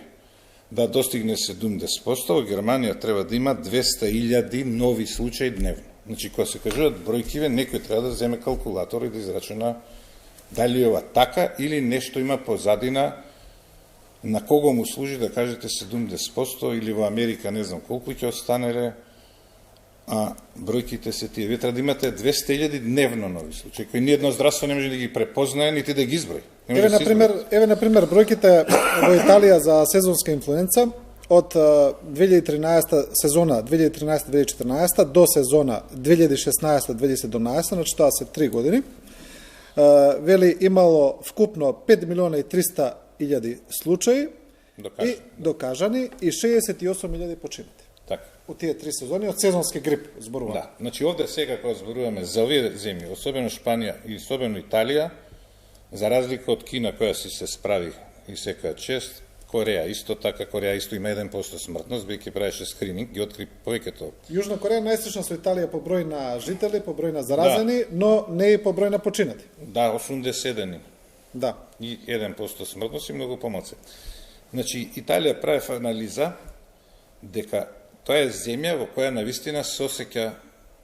да достигне 70%, во Германија треба да има 200.000 нови случаи дневно. Значи, кога се кажуваат бројкиве, некој треба да земе калкулатор и да израчуна дали ова така или нешто има позадина, на кого му служи да кажете 70%, или во Америка не знам колку ќе останеле, а бројките се тие. Вие треба да имате 200.000 дневно нови случаи, кои ниедно здравство не може да ги препознае, нити да ги изброи. Еве, например, бројките во Италија за сезонска инфлуенца од 2013 сезона 2013-2014 до сезона 2016-2017, значи тоа се 3 години, вели имало вкупно 5.300.000 случаи и докажани и 68.000 починати. Така. Од тие 3 сезони, од сезонски грип зборуваме. Да, значи овде сега кога зборуваме за овие земји, особено Шпанија и особено Италија, за разлика од Кина која си се справи и секоја чест, Кореја исто така, Кореја исто има 1% смртност, бидејќи правеше скрининг, ги откри повеќето. Южна Кореја најслична со Италија по број на жители, по број на заразени, да, но не и по број на починати. Да, 87. Да. И 1% смртност и многу помалку. Значи, Италија прави анализа дека тоа е земја во која навистина се осеќа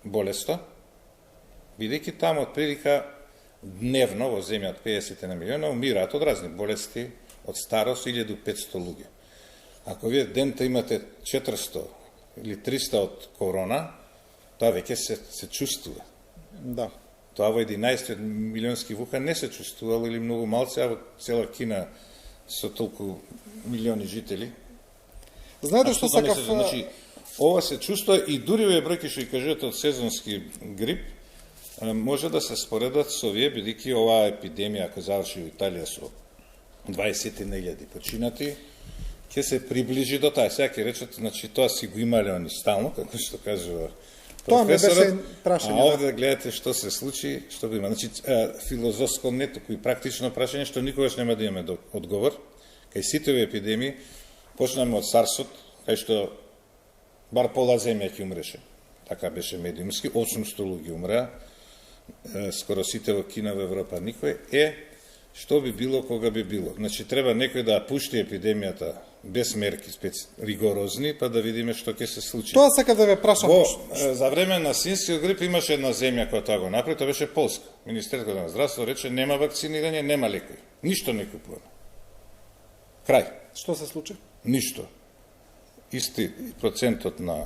болеста, бидејќи таму отприлика дневно во земја од 50 на милиона умираат од разни болести, од старост 1500 луѓе. Ако вие дента имате 400 или 300 од корона, тоа веќе се чувствува. Да. Тоа во 11 милионски Вухан не се чувствувало или многу малце, а во цела Кина со толку милиони жители. Знаете што сакав... Значи, ова се чувствува и дури овие бројки што ги кажувате од сезонски грип, може да се споредат со овие, бидејќи оваа епидемија, ако заврши во Италија со 20.000 починати, ќе се приближи до таа. Сега ќе речат, значи тоа си го имале они стално, како што кажува Тоа ми беше професорот. прашање. А овде гледате што се случи, што го има. Значи, филозофско не туку и практично прашање, што никогаш нема да имаме одговор. Кај сите овие епидемии, почнаме од Сарсот, кај што бар пола земја ќе умреше. Така беше медиумски, 800 луѓе умреа, скоро сите во Кина, во Европа никој. Што би било кога би било? Значи, треба некој да пушти епидемијата без мерки ригорозни, па да видиме што ќе се случи. Тоа сакав да ве прашам. За време на свинскиот грип имаше една земја која тоа го направи, тоа беше Полска. Министерството на здравство рече нема вакцинирање, нема лекови. Ништо не купуваме. Крај. Што се случи? Ништо. Исти процентот на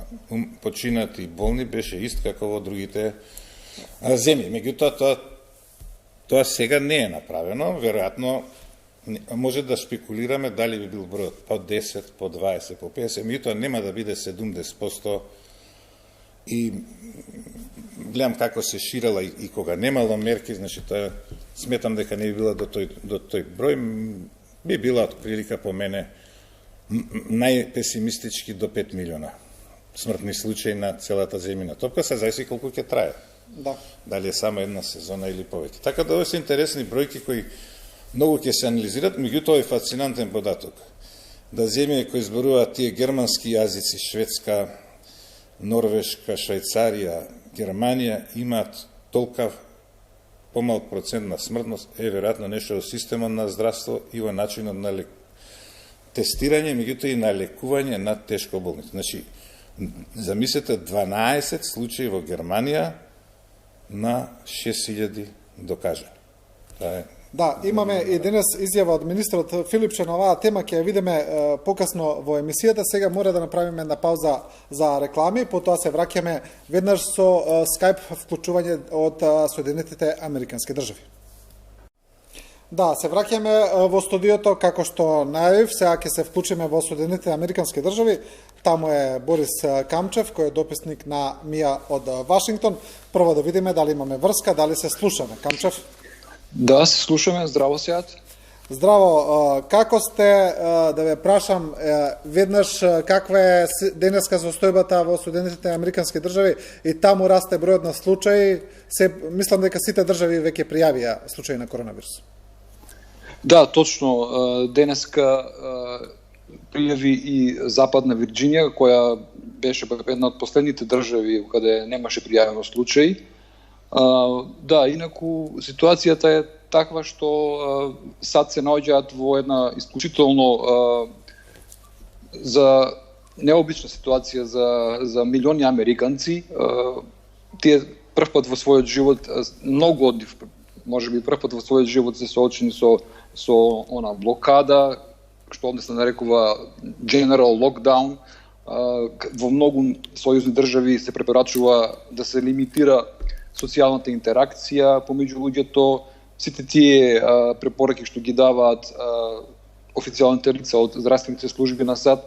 починати и болни беше ист како во другите земји. Меѓутоа, тоа сега не е направено, веројатно може да спекулираме дали би бил бројот по 10, по 20, по 50, меѓутоа нема да биде 70% и гледам како се ширала и кога немало мерки, значи тоа сметам дека не би била до тој број, би била отприлика по мене најпесимистички до 5 милиона смртни случаи на целата земјина топка, се зависи колку ќе трае. Да. Дали е само една сезона или повеќе. Така да овие се интересни бројки кои многу ќе се анализират, меѓутоа е фасцинантен податок. Да земји кои зборуваат тие германски јазици, Шведска, Норвешка, Швајцарија, Германија, имаат толкав помалк процент на смртност, веројатно нешто во системот на здравство и во начинот на тестирање, меѓутоа и на лекување на тешко болните. Значи, замислете 12 случаи во Германија на 6000 докажани. Да, имаме и денес изјава од министрот Филипче на оваа тема, ќе ја видиме покасно во емисијата. Сега мора да направиме една пауза за реклами, потоа се враќаме веднаш со Skype вклучување од Соединетите Американски држави. Да, се враќаме во студиото, како што најавив, сега ќе се вклучиме во Соединетите Американски држави. Таму е Борис Камчев, кој е дописник на МИА од Вашингтон. Прво да видиме дали имаме врска, дали се слушаме. Камчев? Да, се слушаме. Здраво, Сеат. Здраво. Како сте, да ве прашам, веднаш каква е денеска состојбата во Соединетите Американски држави и таму расте бројот на случаи? Мислам дека сите држави веќе пријавија случаи на коронавирус. Да, точно. Денеска пријави и Западна Вирџинија, која беше една од последните држави каде немаше пријавено случаи. Да, инаку ситуацијата е таква што сад се наоѓаат во една исклучително за необична ситуација за милиони американци. Тие првпат во својот живот, многу од нив, можеби првпат во својот живот се соочени со она блокада, што овде се нарекува general lockdown. Во многу сојузни држави се препорачува да се лимитира социјалната интеракција помеѓу луѓето. Сите тие препораки што ги даваат официјалните лица од здравствените служби на САД.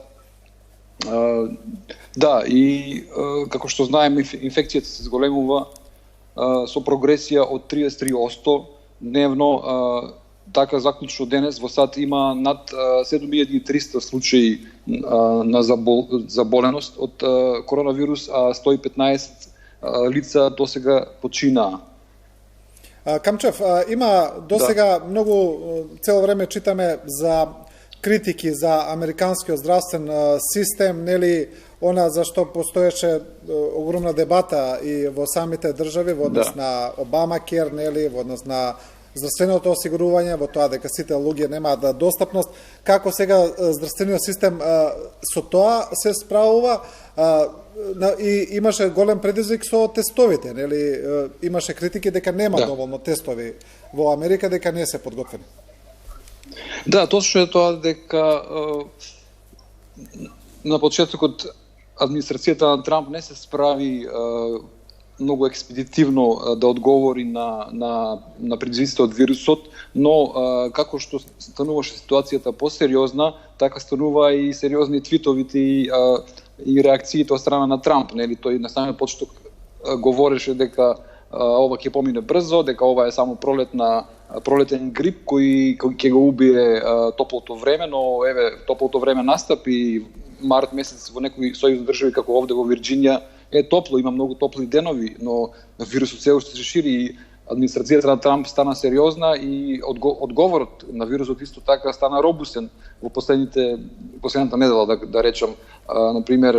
Да, и како што знаеме, инфекцијата се зголемува со прогресија од 33% дневно. Така заклучно денес во САД има над 7300 случаи на заболеност од коронавирус, а 115 лица досега починаа. Камчев, има досега многу, цело време читаме за критики за американскиот здравствен систем, нели, она за што постоеше огромна дебата и во самите држави во однос на Обамакер, нели, во однос на здравственото осигурување, во тоа дека сите луѓе немаат достапност. Како сега здравствениот систем со тоа се справува? И имаше голем предизвик со тестовите, нели? Имаше критики дека нема доволно тестови во Америка, дека не се подготвени. Да, точно е тоа дека на почетокот администрацијата на Трамп не се справи многу експедитивно да одговори на предизвиците од вирусот, но како што стануваше ситуацијата посериозна, така станува и сериозни твитовите и реакциите од страна на Трамп. Нели, тој на самиот почеток говореше дека ова ќе помине брзо, дека ова е само пролетен грип кој ќе го убие топлото време, но еве топлото време настапи март месец во некои сојузни држави како овде во Вирџинија е топло, има многу топли денови, но вирусот се уште се шири и администрацијата на Трамп стана сериозна и одговорот на вирусот исто така стана робустен во последната недела, да речам. Например,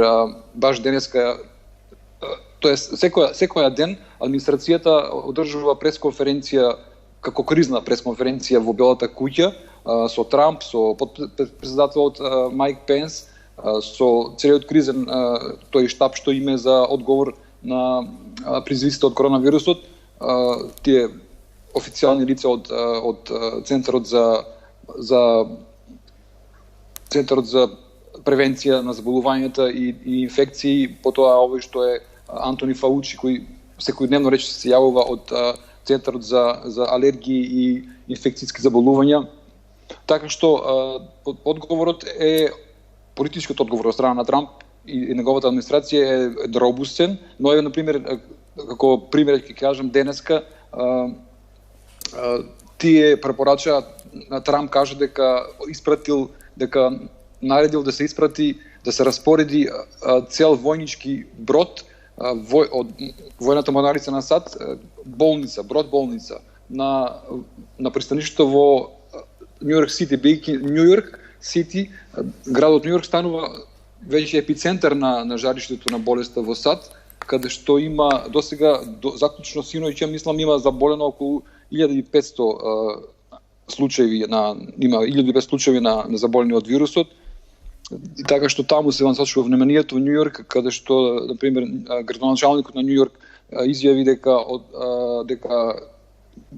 баш денеска, тоест секоја ден администрацијата одржува пресконференција како кризна пресконференција во Белата куќа со Трамп, со подпредседателот Майк Пенс, со целиот кризен тој штаб што име за одговор на предизвиците од коронавирусот, тие официјални лица од Центарот за превенција на заболувањата и инфекции, потоа овој што е Антони Фаучи, кој секојдневно рече се јавува од Центарот за алергии и инфекцијски заболувања. Така што одговорот е политичкиот одговор од страна на Трамп и неговата администрација е робустен, но е, например, како пример ќе кажам, денеска тие препорача на Трамп кажа дека наредил да се испрати, да се распореди цел војнички брод од војната морнарица на САД, брод болница на пристанишето во Нью-Йорк Сити, бејќи Нью-Йорк Сити, градот Нью-Йорк станува веќе епицентар на жариштето на болеста во САД, каде што има досега заклучно синоќа, мислам, има заболено околу 1500 случаи на заболени од вирусот. И така што таму се насочува вниманието во Нью-Йорк, каде што, например, градоначалникот на Нью-Йорк изјави дека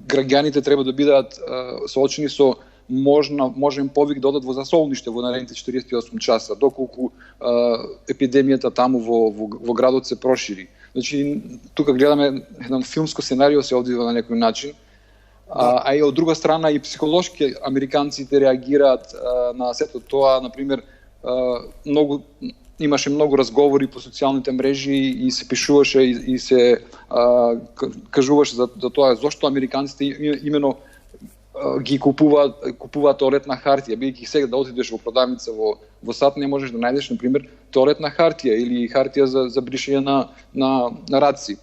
граѓаните треба да бидат соочени со можен повик да одат во засолниште во наредните 48 часа, доколку епидемијата таму во градот се прошири. Значи, тука гледаме еден филмско сценарио се одвива на некој начин, а и од друга страна и психолошки американците реагираат на сето тоа. Например, имаше многу разговори по социјалните мрежи и се пишуваше и се кажуваше за тоа зошто американците именно ги купуваат тоалетна хартија, бидејќи сега да отидеш во продавница во САД не можеш да најдеш, например, тоалетна хартија или хартија за бришење на раци.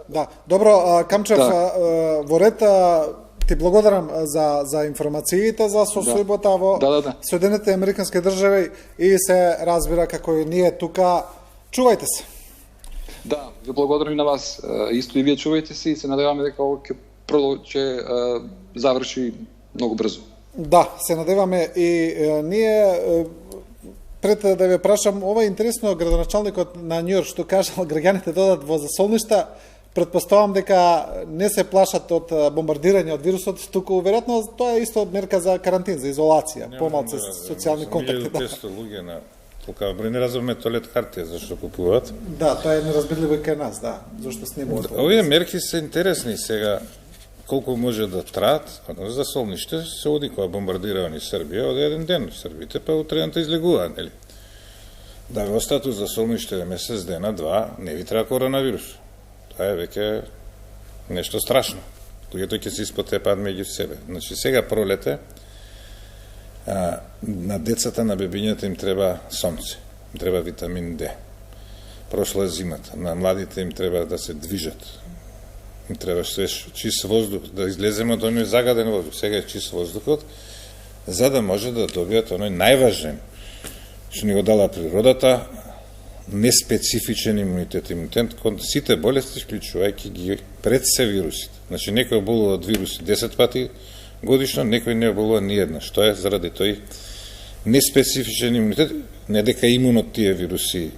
Да, добро, Камчев, во ред ти благодарам за информациите за состојбата во Соединетите Американски држави и се разбира како и ние тука. Чувајте се. Да, ви благодарам и на вас. Исто и вие чувајте се и се надеваме дека ово ќе заврши многу брзо. Да, се надеваме и ние пред да ве прашам, ова е интересно, градоначалникот на Њујорк што кажал граѓаните додат во засолништа, претпоставам дека не се плашат од бомбардирање од вирусот, туку веројатно тоа е исто мерка за карантин, за изолација, помалку социјални контакти. 1500 луѓе на толкава број, не разбираме тоалет хартија зашто купуваат. Да, тоа е неразбирливо кај нас, да, зашто снимуваат. Овие мерки се интересни сега. Колку може да траат, за солниште се оди кога бомбардираани Србија, од еден ден србите, па утредната излегуваат, нели? Да ве остату за солниште месец дена, два, не ви треба коронавирус. Тоа е веќе нешто страшно. Луѓето ќе се испотепаат меѓу себе. Значи, сега пролете, на децата, на бебињата им треба сонце, им треба витамин Д. Прошла зимата, на младите им треба да се движат. Им треба свеж, чист воздух, да излеземе од оној загаден воздух. Сега е чист воздухот, за да може да добијат оној најважен, што ни го дала природата, неспецифичен имунитет. Имунитет кон сите болести, исклучувајќи ги пред се вирусите. Значи, некој болува од вируси 10 пати годишно, некој не болува ни една. Што е заради тој неспецифичен имунитет, не дека имунот тие вируси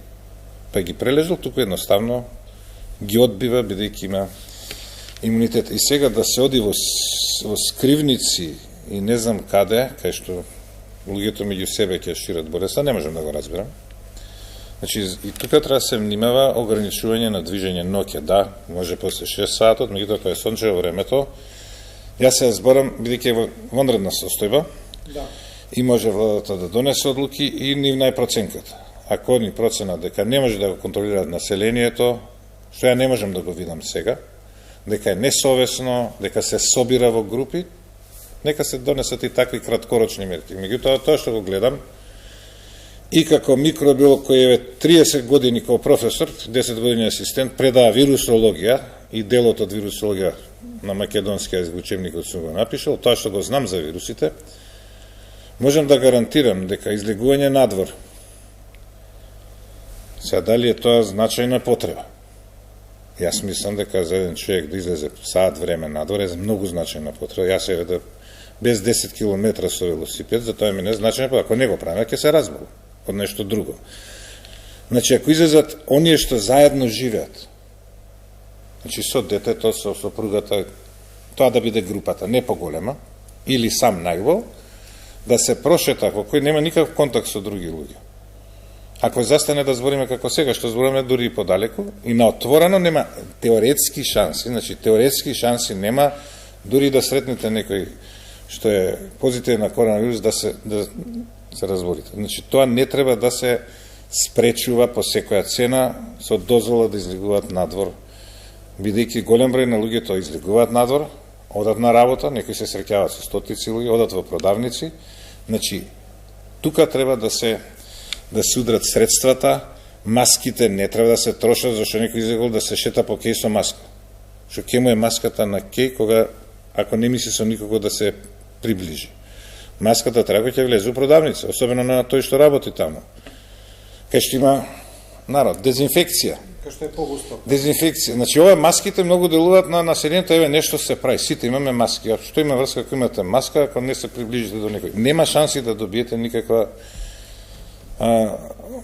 па ги прележал, туку едноставно ги одбива, бидејќи има имунитет. И сега да се оди во скривници и не знам каде, кај што луѓето меѓу себе ќе шират болеста, не можам да го разберам. Значи, и тука треба да се внимава ограничување на движење ноќе. Да, може после 6 сатот, меѓутоа кога е сончево времето, јас се зборам, бидејќи е во vanredна состојба, и може владата да донесе одлуки и нивна е проценката. Ако ни процена дека не може да го контролираат населението, што ја не можам да го видам сега, дека е несовесно, дека се собира во групи, нека се донесат и такви краткорочни мерки. Меѓутоа, тоа што го гледам, и како микробиолог кој е 30 години како професор, 10 години асистент, предава вирусологија и делот од вирусологија на македонски јазик учебникот сум го напишал, тоа што го знам за вирусите, можам да гарантирам дека излегување надвор, сега дали е тоа значајна потреба? Јас мислам дека за еден човек да излезе саат време надвор е многу значајна потреба. Јас се веда без 10 км со велосипед, за тоа ми не е значајна потреба. Ако не го правим, ќе се разбол од нешто друго. Значи, ако излезат оние што заедно живеат, значи со детето, со сопругата, тоа да биде групата, не поголема, или сам најбол, да се прошета, ако кој нема никаков контакт со други луѓе. Ако застане да збориме како сега, што збориме дури и подалеку, и на отворено нема теоретски шанси, значи теоретски шанси нема дури да сретнете некој што е позитивен на коронавирус да се разборите. Значи тоа не треба да се спречува по секоја цена со дозвола да излегуваат надвор, бидејќи голем број на луѓето излегуваат надвор, одат на работа, некои се среќаваат со стотици луѓе, одат во продавници. Значи тука треба да се удрат средствата, маските не треба да се трошат, зашто некој излегол да се шета по кеј со маска. Што ке му е маската на кеј, кога ако не мисли со никого да се приближи. Маската треба ќе влезе у продавница, особено на тој што работи таму. Кај што има народ, дезинфекција. Кај што е погусто. Дезинфекција. Значи ова маските многу делуваат на населението, еве нешто се прави. Сите имаме маски. А што има врска ако имате маска, ако не се приближите до некој? Нема шанси да добиете никаква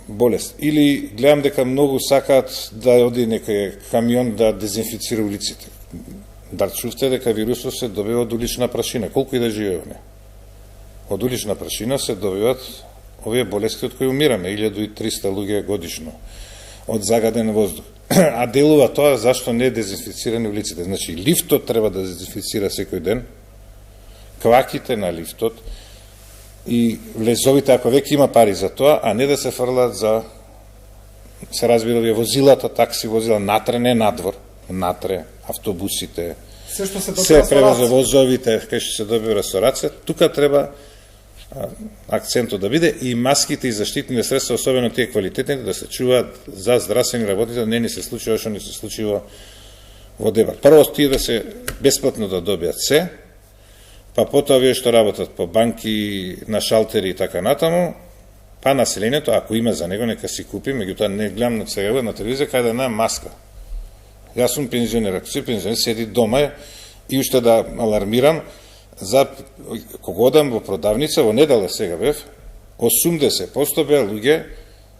болест. Или гледам дека многу сакаат да оди некој камион да дезинфицира улиците. Да чувствате дека вирусот се добива од улична прашина, колку и да живееме. Од улична прашина се добиваат овие болести од кои умираме, 1300 луѓе годишно, од загаден воздух. А делува тоа зашто не е дезинфицирани улиците. Значи, лифтот треба да дезинфицира секој ден, кваките на лифтот и влезовите, ако веќе има пари за тоа, а не да се фрлат за, се разбира, овие возилата, такси возила, натре, не надвор, натре, автобусите, се што се добива превоза возовите, кај што се добива со раце, тука треба акцентот да биде и маските и заштитните средства, особено тие квалитетните, да се чуваат за здравствени работници, не ни се случува што ни се случува во Дебар. Прво тие да се бесплатно да добијат се, па потоа вие што работат по банки, на шалтери и така натаму, па населението, ако има за него, нека си купи, меѓутоа не гледам на сега на телевизија кај да една маска. Јас сум пензионер, ако си пензионер, седи дома и уште да алармирам, за кога одам во продавница, во недела сега бев, 80% беа луѓе,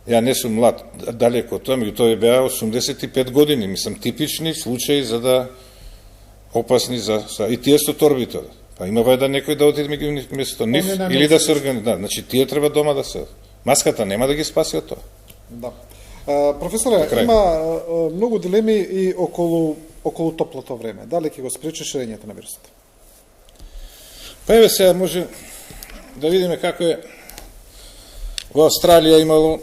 ја не сум млад, далеко тоа, меѓутоа беа 85 години, мислам, типични случаи за да опасни за и тие со торбите. Па има да некој да отиде меѓу нив место нив или да се организира. Значи тие треба дома да се. Маската нема да ги спаси од тоа. Да. Професоре, има многу дилеми и околу топлото време. Дали ќе го спречи ширењето на вирусот? Па еве сега може да видиме како е. Во Австралија имало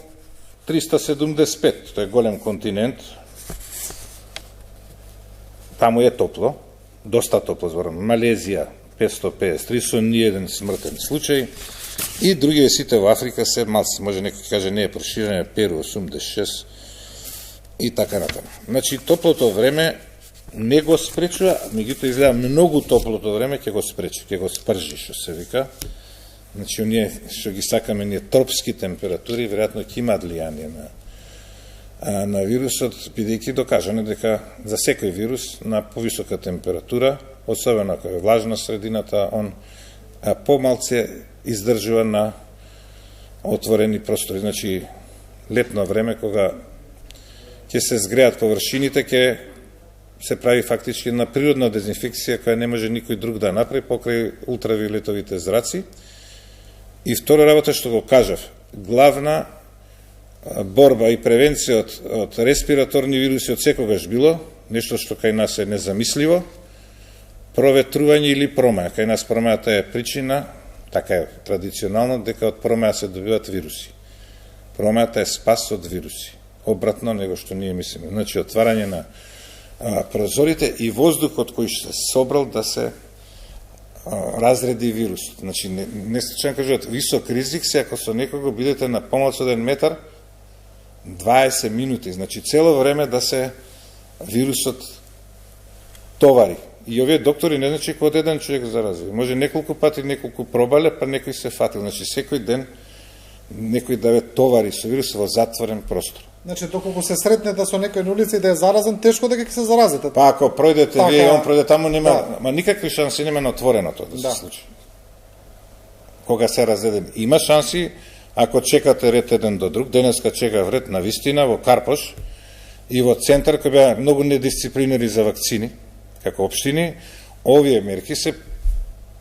375, тоа е голем континент. Таму е топло, доста топло, зборам. Малезија 553 со ниеден смртен случај и другите сите во Африка се малци, може некој каже не е проширено, Перу 86 и така натаму. Значи топлото време не го спречува, меѓутоа изгледа многу топлото време ќе го спречи, ќе го спржи, што се вика. Значи оние што ги сакаме ние тропски температури веројатно ќе имаат влијание на вирусот, бидејќи докажано дека за секој вирус на повисока температура, особено ако е влажна средината, он помалце издржува на отворени простори. Значи летно време кога ќе се згреат површините, ќе се прави фактички на природна дезинфекција која не може никој друг да направи покрај ултравиолетовите зраци. И втора работа што го кажав, главна борба и превенција од респираторни вируси од секогаш било, нешто што кај нас е незамисливо, проветрување или промаја. Кај нас промајата е причина, така е традиционално, дека од промаја се добиваат вируси. Промајата е спас од вируси, обратно него што ние мислиме. Значи, отварање на прозорите и воздухот кој се собрал да се разреди вирусот. Значи, не случајно кажуват, висок ризик се ако со некого бидете на помалку од 1 метар, 20 минути, значи цело време да се вирусот товари. И овие доктори не значи кога еден човек зарази. Може неколку пати, неколку пробале, па некој се фатил. Значи секој ден некој да ве товари со вирус во затворен простор. Значи, доколку се сретнете со некој на улица и да е заразен, тешко дека ќе се заразите. Па ако пројдете вие, он пројде таму, нема никакви шанси, нема на отвореното да се случи. Кога се разеден, има шанси, ако чекате ред еден до друг. Денеска чекав ред на вистина во Карпош и во центар кој беа многу недисциплинери за вакцини, како општини. Овие мерки се,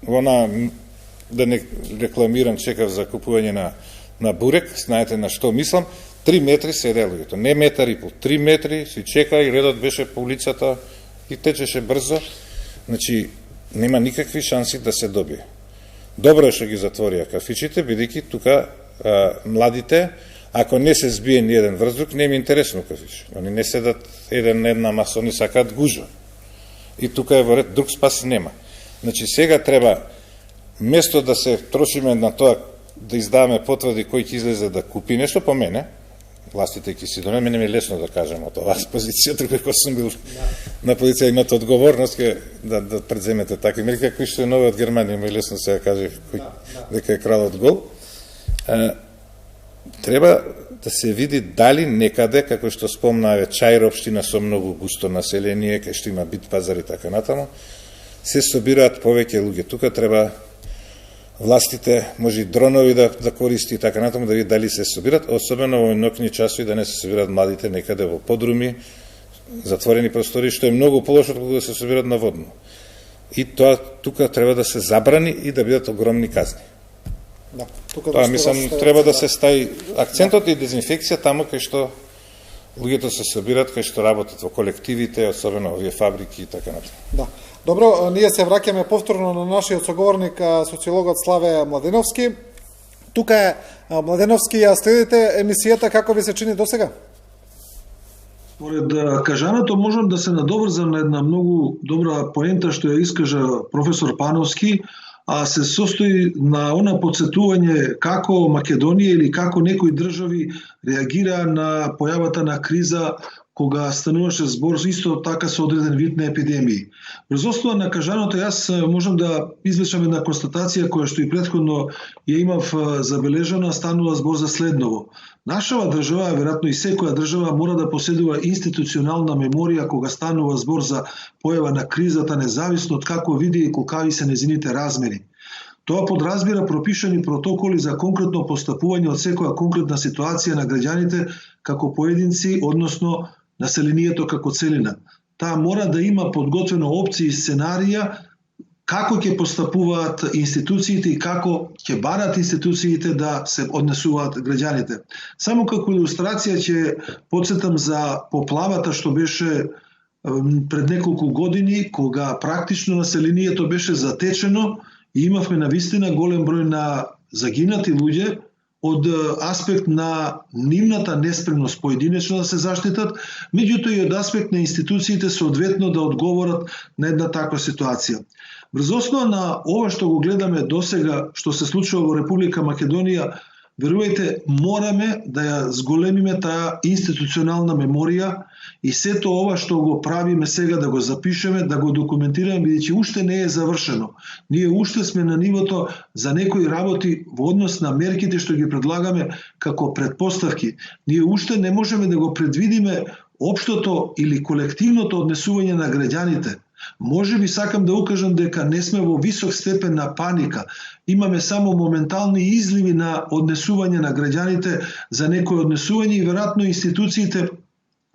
да не рекламирам, чекав за купување на бурек, знаете на што мислам, 3 метри седеа луѓето, не метар и пол, 3 метри си чека и редот беше по улицата и течеше брзо. Значи, нема никакви шанси да се добие. Добро е што ги затворија кафичите, бидејќи тука младите, ако не се збие ни еден врздук, не им интересно кафич. Они не седат еден на една маса, они сакаат гужва. И тука е во ред, друг спас нема. Значи, сега треба, место да се трошиме на тоа, да издаваме потврди кој ќе излезе да купи нешто, по мене, властите ќе си донеме, не ми е лесно да кажем од оваа позиција, кога сум бил на позиција, имате одговорност да предземете такви мерки, кои што е нови од Германија, ми е лесно се да каже дека е кралот гол. Треба да се види дали некаде, како што спомнаве, Чаир општина со многу густо население, кај што има бит пазар и така натаму, се собираат повеќе луѓе. Тука треба властите, може и дронови да користи и така натаму, да види дали се собират, особено во ноќни часови, да не се собират младите некаде во подруми, затворени простори, што е многу полошо од кога да се собират наводно. И тоа тука треба да се забрани и да бидат огромни казни. Да, тоа мислам треба да се стави акцентот и дезинфекција таму кај што луѓето се собират, кај што работат во колективите, особено овие фабрики и така натаму. Да. Добро, ние се враќаме повторно на нашиот соговорник, социологот Славе Младеновски. Тука е Младеновски, ја следите емисијата, како ви се чини досега? Според кажаното можам да се надоврзам на една многу добра поента што ја искажа професор Пановски, а се состои на она подсетување како Македонија или како некои држави реагира на појавата на криза кога стануваше збор исто така со одреден вид на епидемии. Врз основа на кажаното јас можам да извлечам една констатација која што и претходно ја имав забележана, станува збор за следново. Нашава држава, веројатно и секоја држава, мора да поседува институционална меморија кога станува збор за појава на кризата, независно од како види и колкави се незините размери. Тоа подразбира пропишани протоколи за конкретно постапување од секоја конкретна ситуација на граѓаните како поединци, односно населението како целина. Таа мора да има подготвено опции и сценарија како ќе постапуваат институциите и како ќе барат институциите да се однесуваат граѓаните. Само како илустрација ќе подсетам за поплавата што беше пред неколку години, кога практично населението беше затечено и имавме навистина голем број на загинати луѓе од аспект на нивната неспремност поединечно да се заштитат, меѓутоа и од аспект на институциите соодветно да одговорат на една таква ситуација. Врз основа на ова што го гледаме досега, што се случува во Република Македонија, верувајте, мораме да ја зголемиме таа институционална меморија и сето ова што го правиме сега да го запишеме, да го документираме, бидејќи уште не е завршено. Ние уште сме на нивото за некои работи во однос на мерките што ги предлагаме како предпоставки. Ние уште не можеме да го предвидиме општото или колективното однесување на граѓаните. Може би сакам да укажам дека не сме во висок степен на паника. Имаме само моментални изливи на однесување на граѓаните за некој однесување и веројатно институциите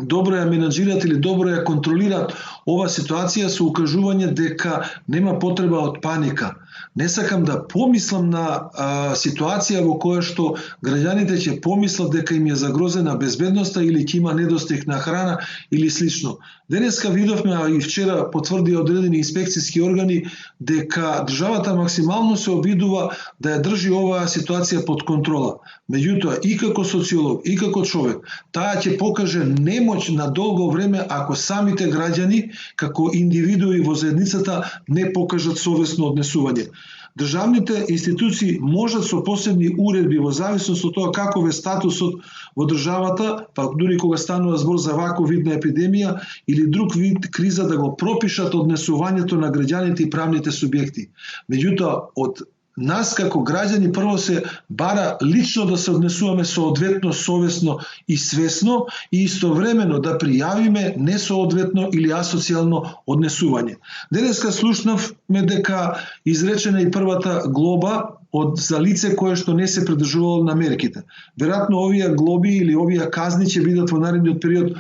добро ја менаџират или добро ја контролираат ова ситуација со укажување дека нема потреба од паника. Не сакам да помислам на ситуација во која што граѓаните ќе помислат дека им е загрозена безбедноста или ќе има недостиг на храна или слично. Денеска видовме, а и вчера потврди одредени инспекцијски органи, дека државата максимално се обидува да ја држи оваа ситуација под контрола. Меѓутоа, и како социолог, и како човек, таа ќе покаже немоќ на долго време ако самите граѓани, како индивидуи во заедницата, не покажат совесно однесување. Државните институции можат со посебни уредби во зависност од тоа каков е статусот во државата, па дури кога станува збор за ваков вид на епидемија или друг вид криза, да го пропишат однесувањето на граѓаните и правните субјекти. Меѓутоа, од нас како граѓани прво се бара лично да се однесуваме соодветно, совесно и свесно и истовремено да пријавиме несоодветно или асоцијално однесување. Денеска слушнавме дека изречена и првата глоба за лице кое што не се придржувало на мерките. Веројатно овие глоби или овие казни ќе бидат во наредниот период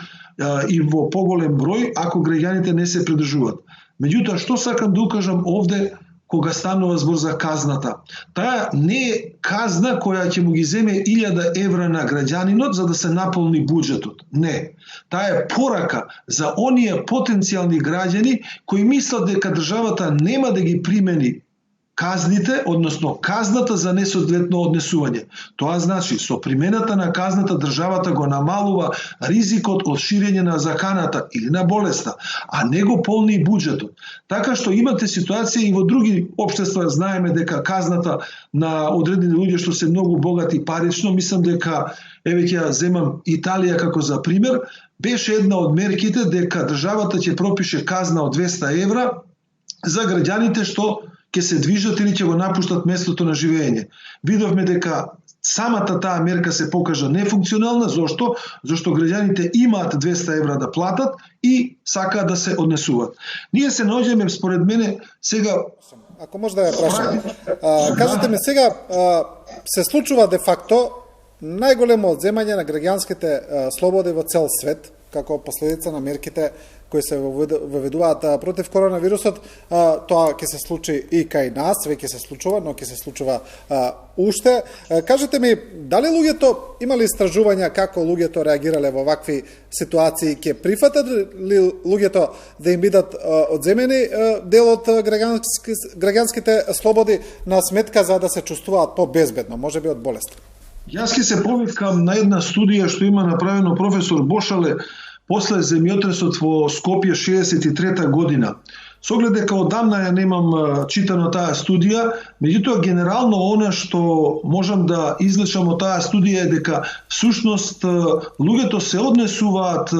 и во поголем број ако граѓаните не се придржуваат. Меѓутоа, што сакам да укажам овде кога станува збор за казната? Таа не е казна која ќе му ги земе 1000 евра на граѓанинот за да се наполни буџетот. Не. Таа е порака за оние потенцијални граѓани кои мислат дека државата нема да ги примени казните, односно казната за несоодветно однесување. Тоа значи, со примената на казната државата го намалува ризикот од ширење на заканата или на болеста, а не го полни и буџетот. Така што имате ситуација и во други општества, знаеме дека казната на одредени луѓе што се многу богати парично, мислам дека, еве ќе ја земам Италија како за пример, беше една од мерките дека државата ќе пропише казна од 200 евра за граѓаните што ќе се движат или ќе го напуштат местото на живење. Видовме дека самата таа мерка се покажа нефункционална. Зошто? Зошто граѓаните имаат 200 евра да платат и сакаат да се однесуваат. Ние се наоѓаме, според мене, сега... Ако може да ја прашам. Кажете ми сега, се случува де факто најголемо одземање на граѓанските слободи во цел свет, како последица на мерките кои се воведуваат против коронавирусот. Тоа ќе се случи и кај нас, веќе се случува, но ќе се случува уште. Кажете ми, дали луѓето имали истражувања како луѓето реагирале во вакви ситуации? Ќе прифатат ли луѓето да им бидат одземени дел од граѓанските слободи на сметка за да се чувствуваат по-безбедно, можеби од болест? Јас ќе се повикам на една студија што има направено професор Бошале после земјотресот во Скопје 63 година. Со оглед дека одамна ја немам читано таа студија, меѓутоа генерално она што можам да извлечам од таа студија е дека всушност луѓето се однесуваат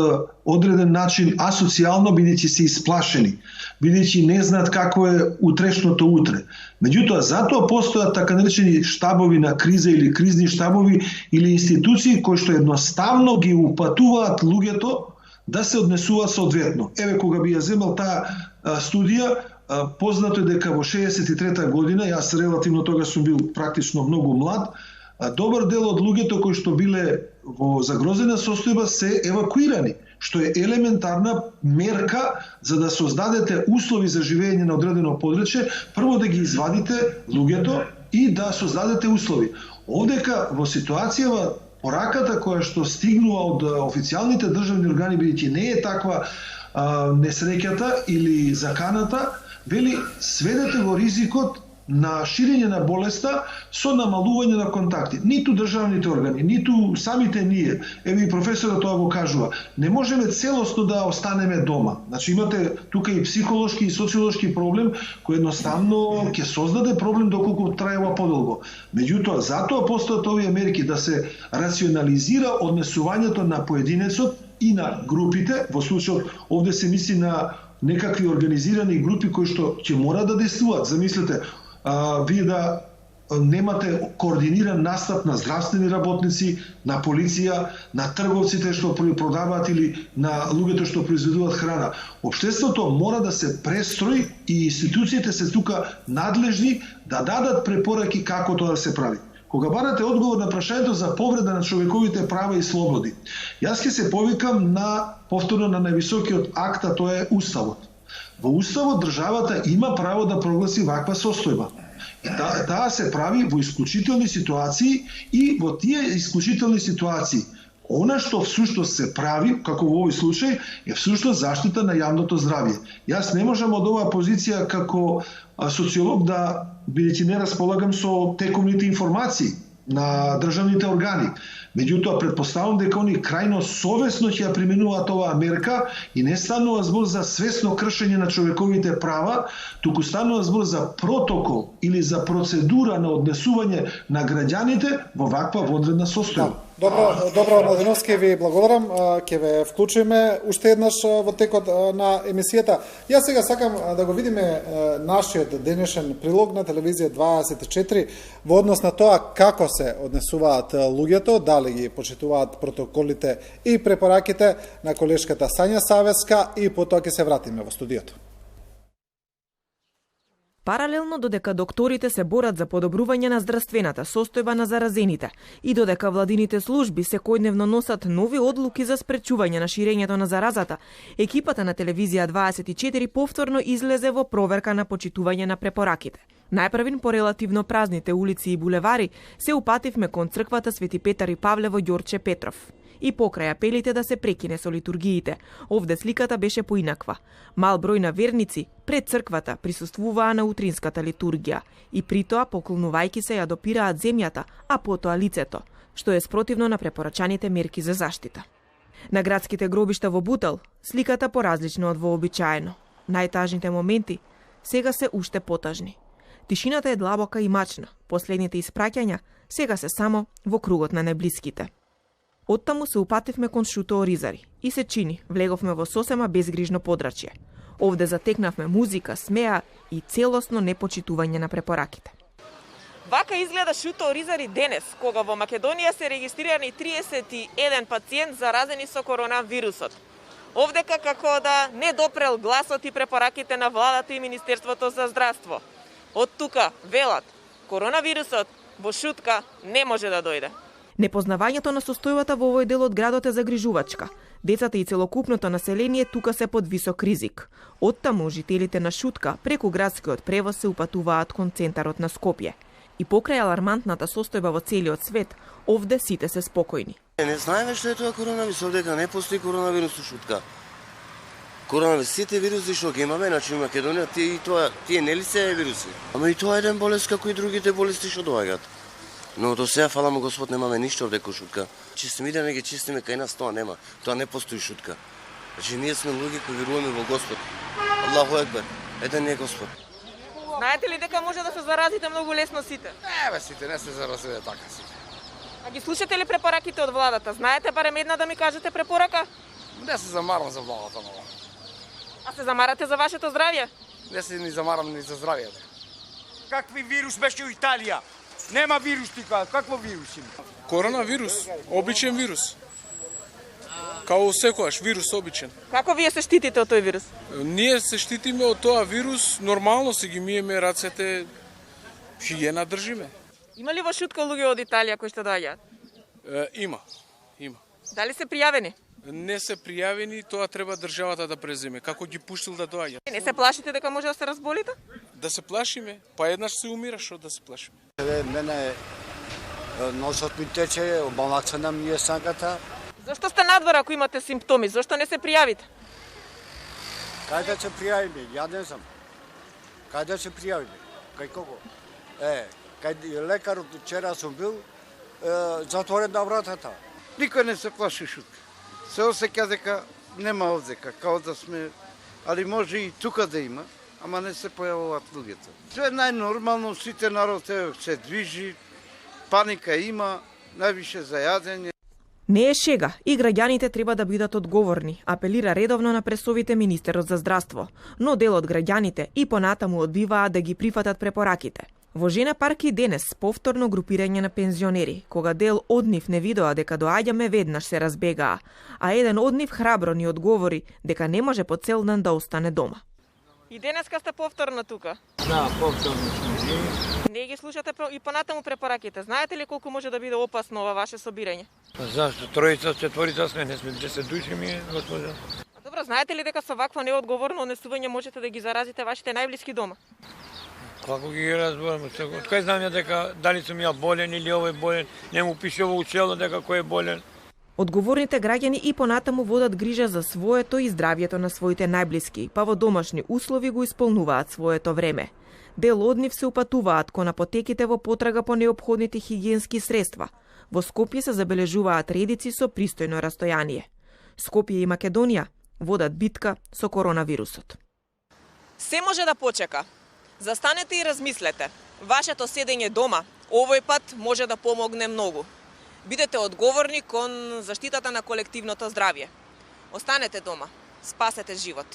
одреден начин асоцијално, бидејќи се исплашени, бидејќи не знаат како е утрешното утре. Меѓутоа, затоа постојат така наречени штабови на криза или кризни штабови или институции кои што едноставно ги упатуваат луѓето да се однесуваат соодветно. Еве, кога би ја земал таа студија, познато е дека во 63 година, јас релативно тога сум бил практично многу млад, добар дел од луѓето кои што биле во загрозена состојба се евакуирани, што е елементарна мерка за да создадете услови за живење на одредено подречје, прво да ги извадите луѓето и да создадете услови. Овдека во ситуацијава пораката која што стигнува од официјалните државни органи, бидејќи не е таква несреќата или заканата, вели сведете во ризикот на ширење на болеста со намалување на контакти. Ниту државните органи, ниту самите ние, еве и професорот тоа го кажува, не можеме целосно да останеме дома. Значи имате тука и психолошки и социолошки проблем кој едноставно ќе создаде проблем доколку траева подолго. Меѓутоа, затоа постојат овие мерки да се рационализира однесувањето на поединецот и на групите. Во случајот овде се мисли на некакви организирани групи кои што ќе мора да действуваат. Замислете, вие да немате координиран настап на здравствени работници, на полиција, на трговците што продаваат или на луѓето што произведуваат храна. Општеството мора да се престрои и институциите се тука надлежни да дадат препораки како тоа да се прави. Кога барате одговор на прашањето за повреда на човековите права и слободи, јас ќе се повикам на повторно на највисокиот акт, а тоа е Уставот. Во Уставот државата има право да прогласи ваква состојба. Таа се прави во исклучителни ситуации и во тие исклучителни ситуации она што всушност се прави, како во овој случај, е всушност заштита на јавното здравје. Јас не можам од оваа позиција како социолог да, бидејќи не располагам со тековните информации на државните органи. Меѓутоа, предпоставам дека они крајно совесно ќе ја применуваат оваа мерка и не станува збор за свесно кршење на човековите права, туку станува збор за протокол или за процедура на однесување на граѓаните во ваква вонредна состојба. Добро, Младеновски, ви благодарам. Ќе ве вклучиме уште еднаш во текот на емисијата. Јас сега сакам да го видиме нашиот денешен прилог на телевизија 24 во однос на тоа како се однесуваат луѓето, дали ги почитуваат протоколите и препораките на колешката Сања Савеска и потоа ќе се вратиме во студиото. Паралелно додека докторите се борат за подобрување на здравствената состојба на заразените и додека владините служби секојдневно носат нови одлуки за спречување на ширењето на заразата, екипата на телевизија 24 повторно излезе во проверка на почитување на препораките. Најпрвин по релативно празните улици и булевари се упативме кон црквата Свети Петар и Павле во Ѓорче Петров. И покрај апелите да се прекине со литургиите, овде сликата беше поинаква. Мал број на верници пред црквата присуствуваа на утринската литургија и притоа поклонувајќи се ја допираат земјата, а потоа лицето, што е спротивно на препорачаните мерки за заштита. На градските гробишта во Бутел сликата поразлична од вообичаено. Најтажните моменти сега се уште потажни. Тишината е длабока и мачна. Последните испраќања сега се само во кругот на најблиските. Оттаму се упативме кон Шуто Оризари и се чини, влеговме во сосема безгрижно подрачје. Овде затекнавме музика, смеа и целосно непочитување на препораките. Вака изгледа Шуто Оризари денес, кога во Македонија се регистрирани 31 пациент заразени со коронавирусот. Овдека како да не допрел гласот и препораките на владата и Министерството за здравство. Од тука велат, коронавирусот во шутка не може да дојде. Непознавањето на состојбата во овој дел од градот е загрижувачка. Децата и целокупното население тука се под висок ризик. Оттаму жителите на Шутка преку градскиот превоз се упатуваат кон центарот на Скопје. И покрај алармантната состојба во целиот свет, овде сите се спокојни. Не знаеме што е тоа коронавирус, овдека не постои коронавирус во Шутка. Коронавирус, сите вируси што ги имаме, значи во Македонија, тие нели се вируси? Ама и тоа е еден болест како и другите болести што доаѓаат. Но до сега, фала му Господ, немаме ништо овде кој Шутка. Чистиме да не ги чистиме, кај нас тоа нема. Тоа не постои Шутка. Значи ние сме луѓе кои веруваме во Господ. Аллаху екбер. Еден е Господ. Знаете ли дека може да се заразите многу лесно сите? Не, сите не се заразиле така сите. А ги слушате ли препораките од владата? Знаете барем една да ми кажете препорака? Не се замарам за владата много. А се замарате за вашето здравје? Не се ни замарам ни за здравјето. Какви вирус беше у Италија? Нема вирус тука, какво вирус има? Коронавирус, обичен вирус. Као секојаш, вирус обичен. Како вие се штитите од тој вирус? Ние се штитиме од тоа вирус, нормално си ги миеме рацете, хигиена држиме. Има ли во Шутка луѓе од Италија кои што доаѓаат? Има. Дали се пријавени? Не се пријавени, тоа треба државата да преземе. Како ги пуштил да доаѓаат? Не се плашите дека може да се разболите? Да се плашиме, па еднаш се умира, што да се плашиме. Мене носот ми тече, обалнацена ми е саката. Зошто сте надвор ако имате симптоми? Зошто не се пријавите? Кај да се пријавиме? Ја не знам. Кај да се пријавиме? Кај кого? Кај лекарот вчера сум бил, затворен на вратата. Никој не се плаши Шутка. Се осеќа дека нема овдека, као да сме, али може и тука да има, ама не се појавуваат луѓето. Се најнормално, сите народ се движи, паника има, највише за јадење. Не е шега и граѓаните треба да бидат одговорни, апелира редовно на пресовите министерот за здравство, но дел од граѓаните и понатаму одбиваат да ги прифатат препораките. Во Жена парк и денес повторно групирање на пензионери, кога дел од нив не видоа дека доаѓаме веднаш се разбегаа, а еден од нив храбро ни одговори дека не може по цел ден да остане дома. И денеска сте повторно тука? Да, повторно сме. Не ги слушате и понатаму препораките. Знаете ли колку може да биде опасно ова ваше собирање? Зашто? Тројца, четворица сме, не сме 10 души ми, господа. Добро, знаете ли дека со вакво неодговорно однесување можете да ги заразите вашите најблиски дома? Како ги разборам, од кај знам ја дека дали сум ја болен или овој болен, не му пише во учело дека кој е болен. Одговорните граѓани и понатаму водат грижа за своето и здравјето на своите најблиски, па во домашни услови го исполнуваат своето време. Дел од нив се упатуваат кон апотеките во потрага по неопходните хигиенски средства. Во Скопје се забележуваат редици со пристојно растојание. Скопје и Македонија водат битка со коронавирусот. Се може да почека. Застанете и размислете. Вашето седење дома овој пат може да помогне многу. Бидете одговорни кон заштитата на колективното здравје. Останете дома. Спасете живот.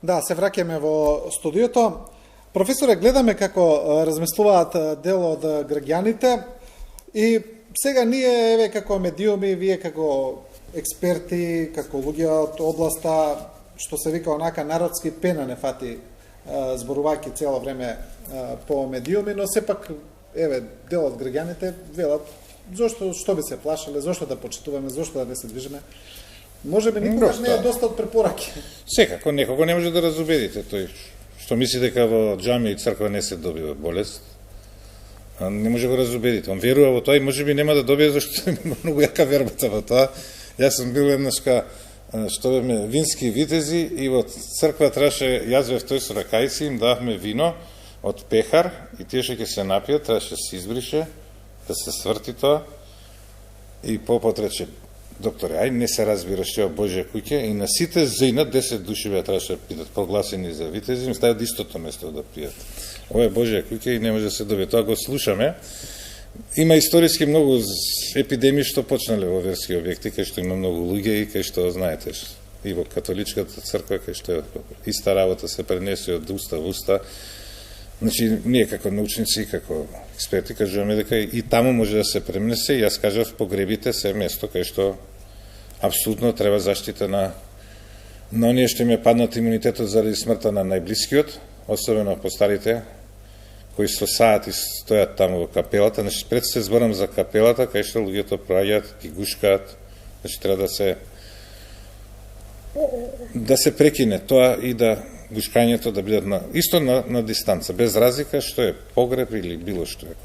Да, се враќаме во студиото. Професоре, гледаме како размислуваат дел од граѓаните и сега ние, еве, како медиуми, вие како експерти, како луѓе од областа, што се вика онака народски пена не фати, зборувајќи цело време по медиуми, но сепак, еве, дел од граѓаните велат зошто, што би се плашале, зошто да почитуваме, зошто да не се движиме. Може би никогаш не е доста од препораки. Секако, некого не може да разубедите тој што мисли дека во џамија и црква не се добива болест. Не може да го разубедите. Он верува во тоа и може би нема да добие зашто има многу јака вербата во тоа. Јас сум бил еднашка, што беме вински витези и во црква траше, јас бев тој со ракајци, им давме вино од пехар и тие што ќе се напијат, траше се избрише, да се сврти тоа и попот рече, докторе, ај не се разбираш што Божја куќа и на сите зинат 10 души беа траше да пидат прогласени за витези, им стават истото место да пијат. Ова е Божја куќа и не може да се добие. Тоа го слушаме. Има историски многу епидемии што почнале во верски објекти, кај што има многу луѓе и кај што, знаете, и во католичката црква, кај што иста работа се пренесе од уста во уста. Значи, ние како научници, како експерти, кажуваме дека и таму може да се пренесе. Јас кажав, погребите се место кај што апсолутно треба заштита на оние што им е паднат имунитетот заради смртта на најблискиот, особено постарите, кои со саати стојат таму во капелата. Значи, пред се зборам за капелата, кај што луѓето проаѓаат, ги гушкаат. Значи, треба да се прекине тоа и да гушкањето да бидат исто на дистанца, без разлика што е погреб или било што е.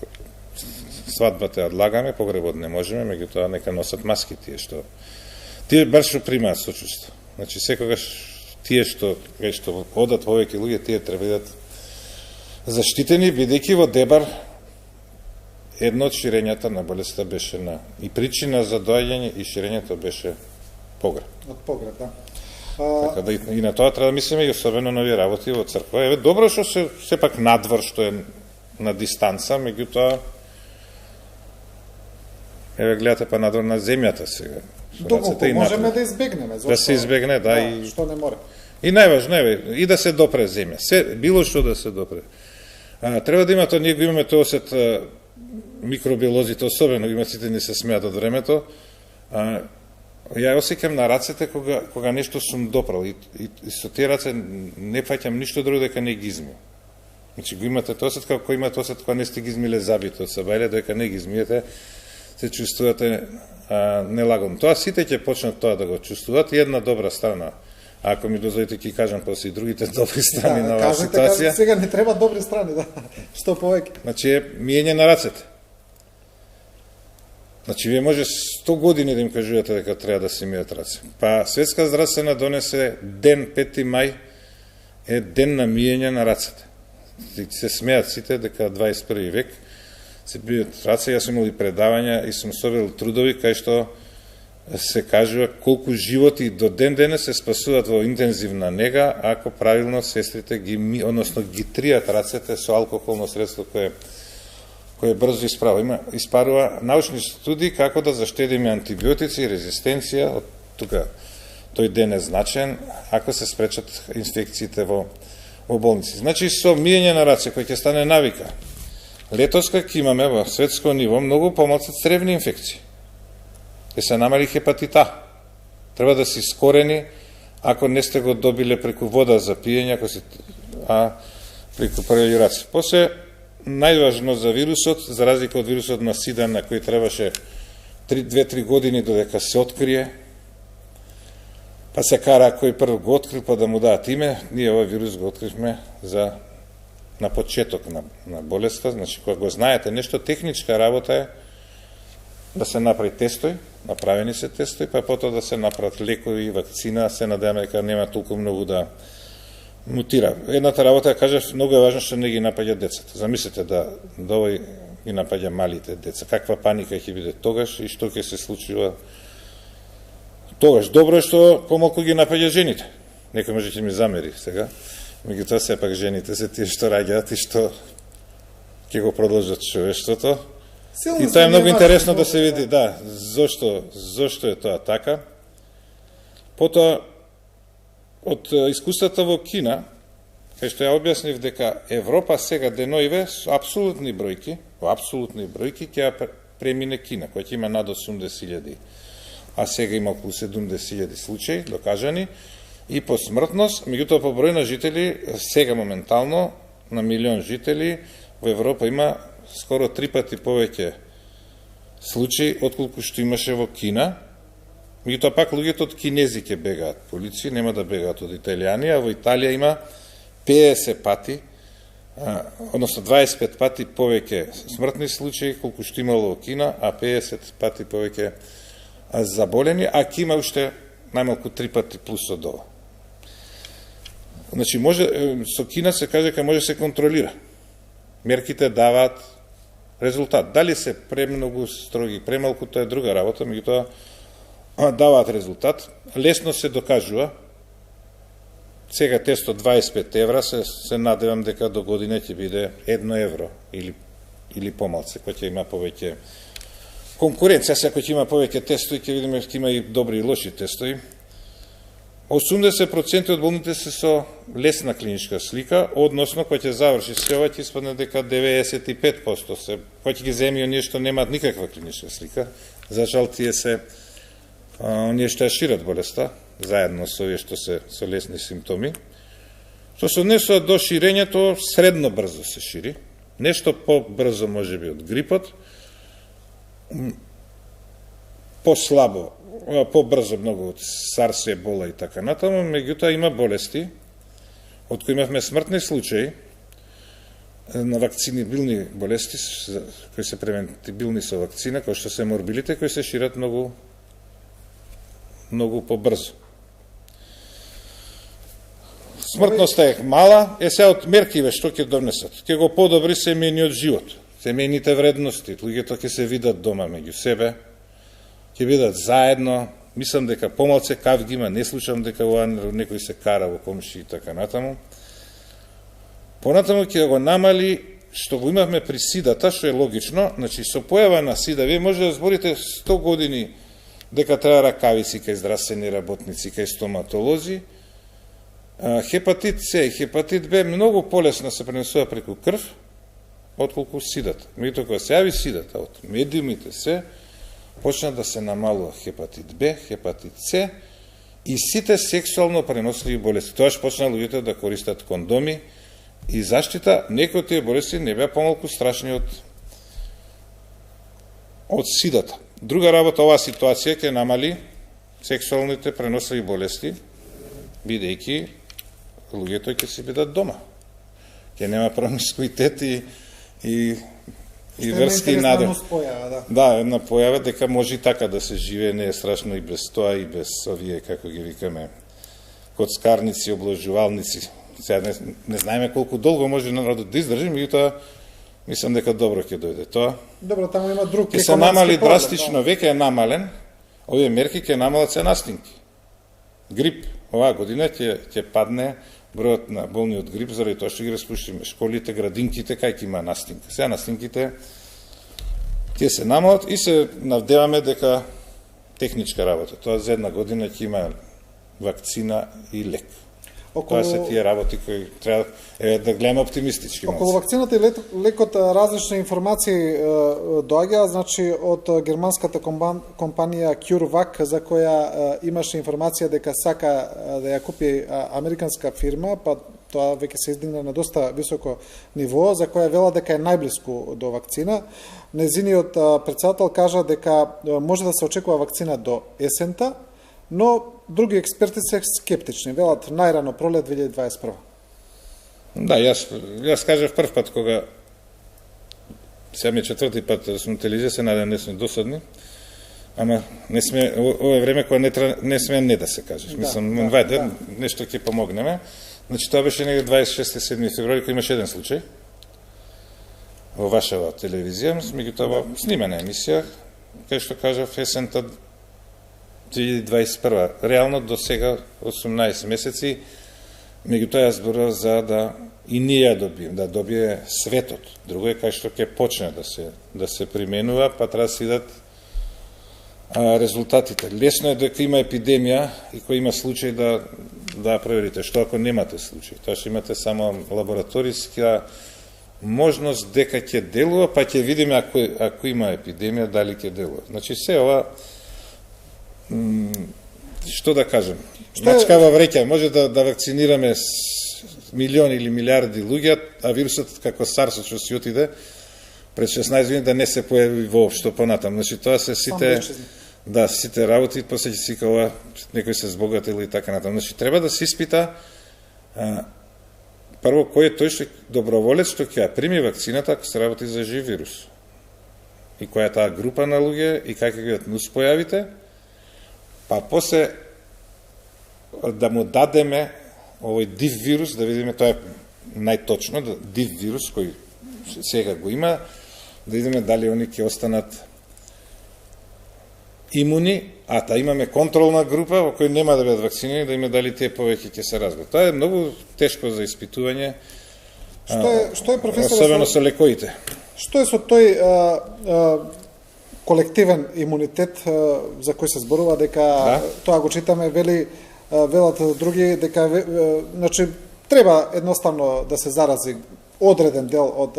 Свадбата ја одлагаме, погребот не можеме, меѓутоа нека носат маски тие што бар што примаат сочувство. Значи, секогаш тие што одат повеќе луѓе, тие треба да бидат заштитени, бидејќи во Дебар едно од ширењата на болеста беше и причина за доаѓање и ширењето беше погреб. Од погреб, да. Така да и на тоа треба да мислиме и особено на овие работи во црква. Еве, добро што се сепак надвор што е на дистанца, меѓутоа еве гледате па надвор на земјата сега. Доколку можеме да избегнеме, да се избегне, да, и што не море. И најважно е и да се допре земја. Било што да се допре. Треба да има тоа, ние го имаме тоа осет микробиолозите, особено имат сите ни се смеат од времето. Ја осеќам на рацете кога нешто сум допрал и со тие раце не фаќам ништо друго дека не ги измијам. Значи го имате тоа осет како имате осет кога не сте ги измиле забите од сабајле, дека не ги измиете, се чувствувате нелагодно. Тоа сите ќе почнат тоа да го чувствуваат и една добра страна. Ако ми дозволите ќе кажам после и другите добри страни на оваа ситуација. Сега не треба добри страни, да. Што повеќе. Значи е миење на рацете. Значи, вие може 100 години да им кажувате дека треба да се мијат раце. Па Светска здравствена донесе ден 5. мај е ден на миење на рацете. Се смеат сите дека 21. век се бијат раце. Јас сум имал и предавања и сум собрал трудови кај што се кажува колку животи до ден се спасуваат во интензивна нега ако правилно сестрите ги тријат рацете со алкохолно средство кое брзо испарува научни студии како да заштедиме антибиотици и резистенција. Од тука тој ден е значен ако се спречат инфекциите во болници. Значи со миење на раце кој ќе стане навика. Летоска ќе имаме во светско ниво многу помалку цревни инфекции. Ќе се намали хепатит А. Треба да се искорени ако не сте го добиле преку вода за пиење, преку првиот раце. После најважно за вирусот, за разлика од вирусот на СИДА, на кој требаше 2-3 години додека се открие, па се кара кој прв го открил, па да му даат име. Ние овој вирус го откривме на почеток на болеста, значи кога го знаете нешто, техничка работа е да се направи тестој, направени се тестој, па потоа да се направат лекови, вакцина, се надеваме дека нема толку многу да мутира. Едната работа, кажав, многу е важно што не ги напаѓа децата. Замислете да овој ги напаѓа малите деца. Каква паника ќе биде тогаш и што ќе се случува тогаш. Добро е што помалку ги напаѓа жените. Некој може ќе ми замери сега. Меѓутоа сепак жените се тие што раѓаат и што ќе го продолжат човештвото. И тоа е многу интересно да се види, да, зошто е тоа така. Потоа, од искуството во Кина, кај што ја објаснив дека Европа сега деноиве со апсолутни бројки, ќе ја премине Кина, која ќе има над 80.000, а сега има околу 70.000 случаи докажани, и по смртност, меѓутоа по број на жители, сега моментално, на милион жители, во Европа има скоро 3 пати повеќе случаи, отколку што имаше во Кина. Меѓутоа пак луѓето од кинези ќе бегаат полиција, нема да бегаат од италијани, а во Италија има 50 пати, односно 25 пати повеќе смртни случаи, колку што имало во Кина, а 50 пати повеќе заболени, а ќе има уште најмалку 3 пати плюс од ова. Значи, со Кина се каже дека може се контролира. Мерките даваат резултат. Дали се премногу строги, премалку, тоа е друга работа, меѓутоа даваат резултат. Лесно се докажува. Сега тестот 25 евра, се надевам дека до година ќе биде 1 евро или помалце, кој ќе има повеќе конкуренција. Сега кој ќе има повеќе тестови, ќе видиме ќе има и добри и лоши тестови. 80% од болните се со лесна клиничка слика, односно кој ќе заврши се ова ќе испадне дека 95% се, кој ќе ги земи оние што немаат никаква клиничка слика. За жал тие се оние што ја шират болеста, заедно со овие што се со лесни симптоми. Што се однесува до ширењето, средно брзо се шири, нешто побрзо можеби од грипот, послабо, побрзо многу од SARS, ебола и така натаму, меѓутоа има болести од кои имавме смртни случаи на вакцинибилни болести, кои се превентибилни со вакцина, кои што се морбилите, кои се шират многу побрзо. Смртноста е мала, сега од меркиве што ќе донесат? Ќе го подобри семејниот живот, семејните вредности, луѓето ќе се видат дома меѓу себе, ќе бидат заедно, мислам дека помалце кав ги има, не слушам дека некој се кара во комши и така натаму. Понатаму ќе го намали што го имавме при сидата, што е логично, значи со појава на сида, вие може да зборите 100 години дека треба ракавици кај здравствени работници, кај стоматолози. Хепатит С и хепатит Б многу полесно се пренесува преку крв, отколку сидата. Меѓутоа кога се јави сидата од медиумите се, почна да се намалува хепатит Б, хепатит С и сите сексуално преносливи болести. Тоаш почна луѓето да користат кондоми и заштита. Некои од тие болести не беа помалку страшни од сидата. Друга работа, оваа ситуација ќе намали сексуалните преносливи болести, бидејќи луѓето ќе се бидат дома. Ќе нема промискуитет и врски надам. Да, една појава дека може и така да се живее, не е страшно и без тоа и без овие, како ги викаме, коцкарници, облажувалници. Сега не знаеме колку долго може народот да издржи, меѓутоа мислам дека добро ќе дојде тоа. Добро, таму има друг економски се намали драстично, веќе е намален, овие мерки ќе намалат се настинки. Грип, оваа година ќе падне бројот на болни од грип, заради тоа што ги распуштиме школите, градинките, кај ќе има настинка. Сега настинките ќе се намалат и се надеваме дека техничка работа. Тоа за една година ќе има вакцина и лек. Тоа се тие работи кои треба да гледаме оптимистички. Околу вакцината и лекот различни информации доаѓа, значи од германската компанија CureVac, за која имаше информација дека сака да ја купи американска фирма, па тоа веќе се издигна на доста високо ниво, за која вела дека е најблиску до вакцина. Незиниот председател кажа дека може да се очекува вакцина до есента, но други експерти се скептични, велат најрано пролет 2021. Да, јас кажав прв пат кога сега ми четврти пат да сум телевизија, се надам не сме досадни, ама не сме, ова време кога не сме не да се кажеш. Мислам, вајде, нешто ќе помогнеме. Значи, тоа беше негде 26-7 февруари, кој имаше еден случај во вашава телевизија, меѓутоа во снимена емисија, кај што кажав есента 2021. Реално до сега 18 месеци, меѓутоа јас зборував за да и ние да добие светот. Друго е кај што ќе почне да се применува, па треба да се идат резултатите. Лесно е дека има епидемија и кој има случај да проверите. Што ако немате случај? Тоа што имате само лабораториска можност дека ќе делува, па ќе видиме ако има епидемија дали ќе делува. Значи се ова што да кажем? Мачкава вреќа, може да вакцинираме милиони или милиарди луѓе, а вирусот како SARS што си отиде пред 16 години да не се појави воопшто понатам. Значи тоа се сите работи, после ќе си као некој се збогатил и така натам. Значи треба да се испита прво кој е тој што доброволец што ќе ја прими вакцината ако се работи за жив вирус. И која е таа група на луѓе и какви бидат нуспојавите, па после да му дадеме овој див вирус, да видиме, тоа е најточно, див вирус кој сега го има, да видиме дали они ќе останат имуни, а та имаме контролна група во кој нема да бидат вакцинирани, да има дали тие повеќе ќе се разберат. Тоа е многу тешко за испитување, што е професор, особено со лекоите. Што е со тој колективен имунитет за кој се зборува дека тоа го читаме, велат други дека значи треба едноставно да се зарази одреден дел од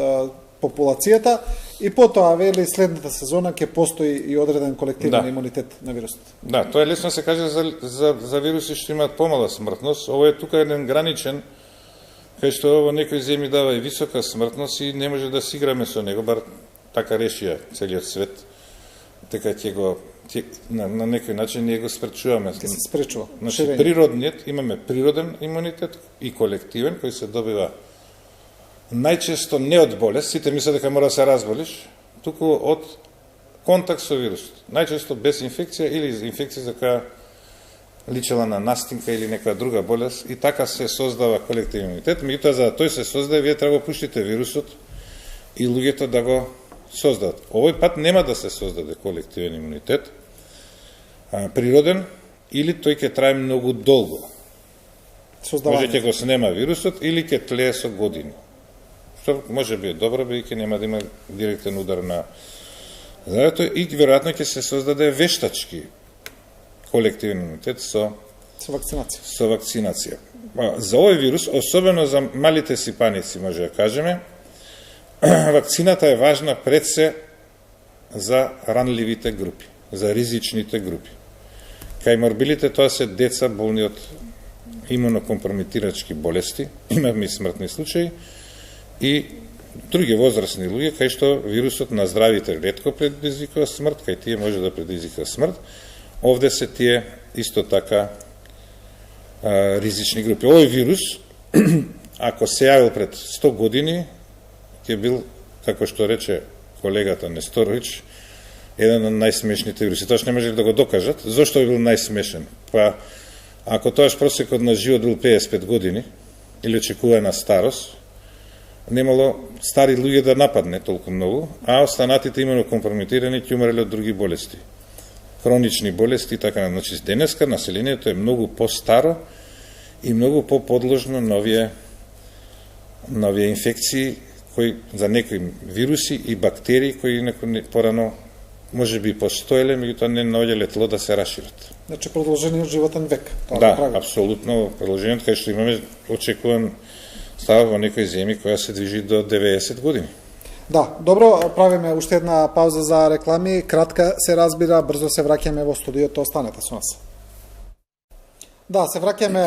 популацијата и потоа вели следната сезона ќе постои и одреден колективен имунитет на вирусот. Да, тоа е лесно се каже за вируси што имаат помала смртност. Ово е тука еден граничен кај што во некои земји дава и висока смртност и не може да си играме со него, бар така решија целиот свет. Така ќе го на некој начин ние го спречуваме. Ќе се спречува. Значи природниот, имаме природен имунитет и колективен кој се добива најчесто не од болест, сите мислат дека мора да се разболиш, туку од контакт со вирусот. Најчесто без инфекција или инфекција за која личела на настинка или нека друга болест и така се создава колективен имунитет. Меѓутоа за да тој се создаде, вие треба да пуштите вирусот и луѓето да го создадат. Овој пат нема да се создаде колективен имунитет, природен, или тој ќе трае многу долго. Може ќе го снема вирусот или ќе тлее со години. Што може би е добро, бидејќи нема да има директен удар на здравјето и веројатно ќе се создаде вештачки колективен имунитет со вакцинација. За овој вирус, особено за малите сипаници, може да кажеме, вакцината е важна пред се за ранливите групи, за ризичните групи. Кај морбилите тоа се деца болни од имунокомпромитирачки болести, имаме и смртни случаи, и други возрастни луѓе, кај што вирусот на здравите ретко предизвикува смрт, кај тие може да предизвика смрт, овде се тие исто така ризични групи. Овој вирус, ако се јавил пред 100 години, ќе бил, како што рече колегата Несторович, еден од најсмешните вируси. Тоа што не можели да го докажат. Зошто бил најсмешен? Па, ако тоаш просекот на живот бил 55 години, или очекувана старост, немало стари луѓе да нападне толку многу, а останатите имено компромитирани ќе умреле од други болести. Хронични болести и така. Значи, денеска населението е многу по-старо и многу по-подложно на овие инфекции, кои за некои вируси и бактерии кои некои порано може би постоеле, меѓутоа не наоѓале тло да се расшират. Значи продолжениот животен век. Да, апсолутно продолжениот, кај што имаме очекуван става во некои земји која се движи до 90 години. Да, добро, правиме уште една пауза за реклами, кратка се разбира, брзо се враќаме во студиото, останете со нас. Да, се враќаме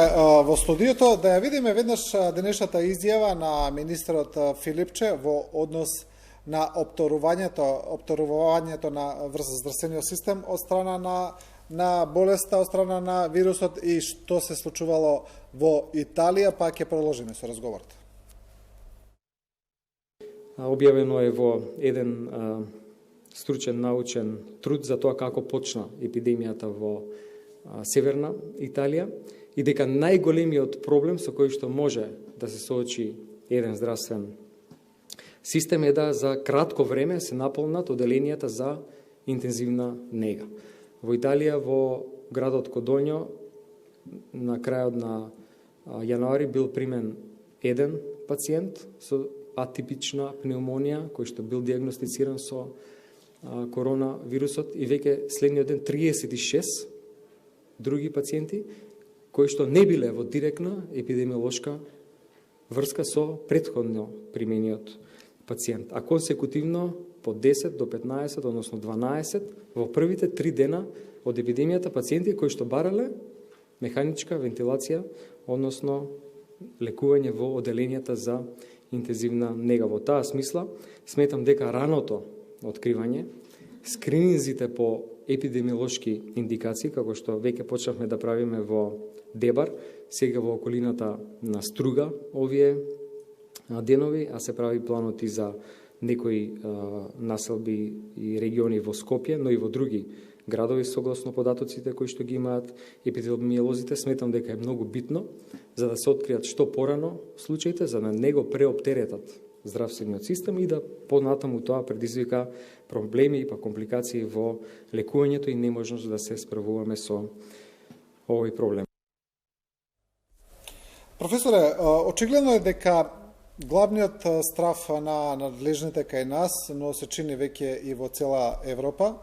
во студиото, да ја видиме веднаш денешната изјава на министерот Филипче во однос на опторувањето на здравствениот систем од страна на болеста, од страна на вирусот и што се случувало во Италија, па ќе продолжиме со разговорот. Објавено е во еден стручен научен труд за тоа како почна епидемијата во Северна Италија и дека најголемиот проблем со кој што може да се соочи еден здравствен систем е да за кратко време се наполнат оделенијата за интензивна нега. Во Италија, во градот Кодонјо, на крајот на јануари бил примен еден пациент со атипична пневмонија, кој што бил диагностициран со коронавирусот и веќе следниот ден 36 други пациенти кои што не биле во директна епидемиолошка врска со претходно примениот пациент, а консекутивно по 10 до 15, односно 12 во првите 3 дена од епидемијата пациенти кои што барале механичка вентилација, односно лекување во оделенијата за интензивна нега. Во таа смисла, сметам дека раното откривање, скрининзите по епидемиолошки индикации, како што веќе почнавме да правиме во Дебар, сега во околината на Струга овие денови, а се прави планот и за некои населби и региони во Скопје, но и во други градови согласно податоците кои што ги имаат епидемиолозите. Сметам дека е многу битно за да се откријат што порано случаите, за да не го преоптеретат здравствениот систем и да понатаму тоа предизвика проблеми и па компликации во лекувањето и неможност да се справуваме со овој проблем. Професоре, очигледно е дека главниот страф на надлежните кај нас, но се чини веќе и во цела Европа,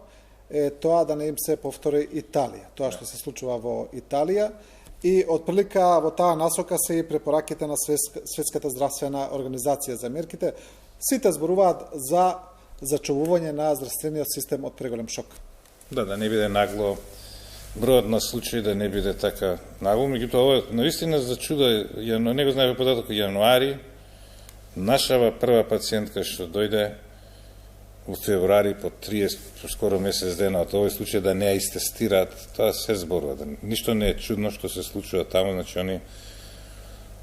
е тоа да не им се повтори Италија, тоа што се случува во Италија. И отприлика во таа насока се и препораките на Светската здравствена организација за мерките. Сите зборуваат за зачувување на здравствениот систем од преголем шок. Да не биде нагло бројот на случаи, да не биде така нагло. Меѓутоа, ова наистина зачуда, не го знаеме податок, јануари, нашава прва пациентка што дојде во февруари по 30, скоро месец дена од овој случај да не ја истестираат, тоа се зборува. Ништо не е чудно што се случува таму, значи они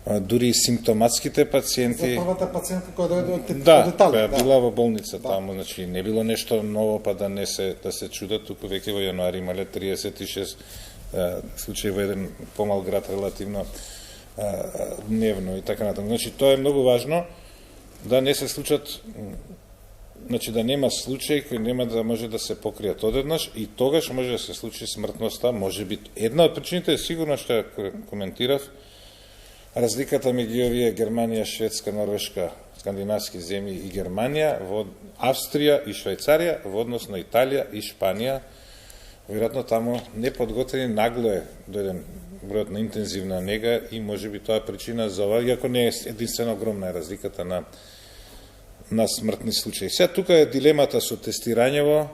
дури и симптоматските пациенти. За првата пациентка која дојде од Италија, која била во болница таму, значи не било нешто ново па да не се чудат, туку веќе во јануари имале 36 случаи во еден помал град релативно дневно и така натаму. Значи тоа е многу важно да не се случат, значи да нема случаи кои нема да може да се покријат одеднаш и тогаш може да се случи смртноста, може би една од причините е сигурно што ја коментирав, разликата меѓу овие Германија, Шведска, Норвешка, скандинавски земји и Германија, во Австрија и Швајцарија во однос на Италија и Шпанија, веројатно таму неподготвени нагло е дојден бројот на интензивна нега и може би тоа е причина за ова, иако не е единствено огромна е разликата на смртни случаи. Сега тука е дилемата со тестирањево,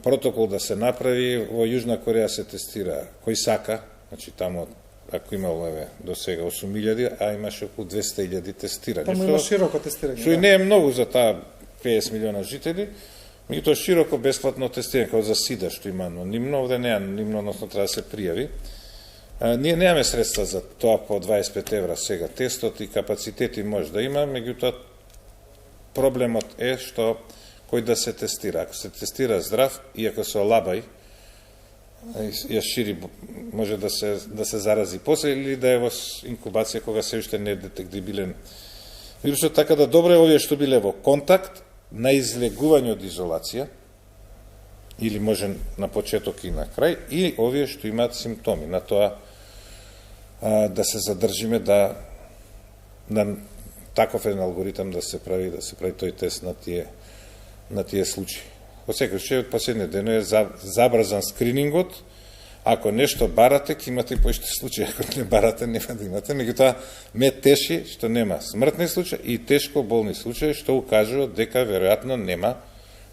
протокол да се направи, во Јужна Кореја се тестира кој сака, значи таму ако имало до сега 8.000, а имаше околу 200.000 тестирања. Таму има широко тестирање. Што и не е многу за таа 50 милиона жители, меѓутоа широко бесплатно тестирање, како за СИДА што има анонимно, овде не е анонимно, односно треба да се пријави. Ние немаме средства за тоа по 25 евра сега тестот и капацитети може да има, меѓутоа проблемот е што кој да се тестира. Ако се тестира здрав и ако се олабај, ја шири, може да се зарази после или да е во инкубација кога се уште не е детектибилен вирусот, така да добро е овие што биле во контакт на излегување од изолација или може на почеток и на крај, и овие што имаат симптоми, на тоа да се задржиме да таков еден алгоритам да се прави тој тест на тие случаи. Во секој случај, од последниот ден е забрзан скринингот. Ако нешто барате, ќе имате и поиште случаи. Ако не барате, нема да имате. Меѓутоа, ме теши што нема смртни случаи и тешко болни случаи, што укажува дека веројатно нема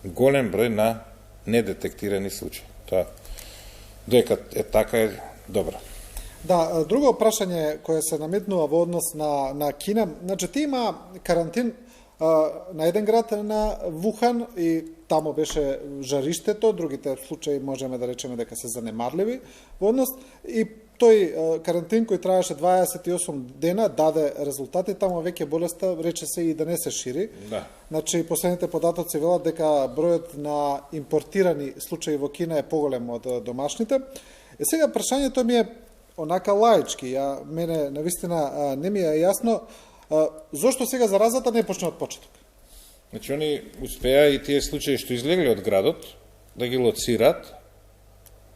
голем број на недетектирани случаи. Тоа Дека е така е добра. Да, друго прашање кое се наметнува во однос на Кина, значи ти има карантин на еден град на Вухан и тамо беше жариштето, другите случаи можеме да речеме дека се занемарливи во однос и тој карантин кој траеше 28 дена даде резултати, тамо веќе болеста рече се и да не се шири. Да. Значи последните податоци велат дека бројот на импортирани случаи во Кина е поголем од домашните. И сега прашањето ми е онака лаички, мене навистина не ми е јасно зошто сега заразата не почне од почеток. Значи они успеа и тие случаи што излегли од градот да ги лоцират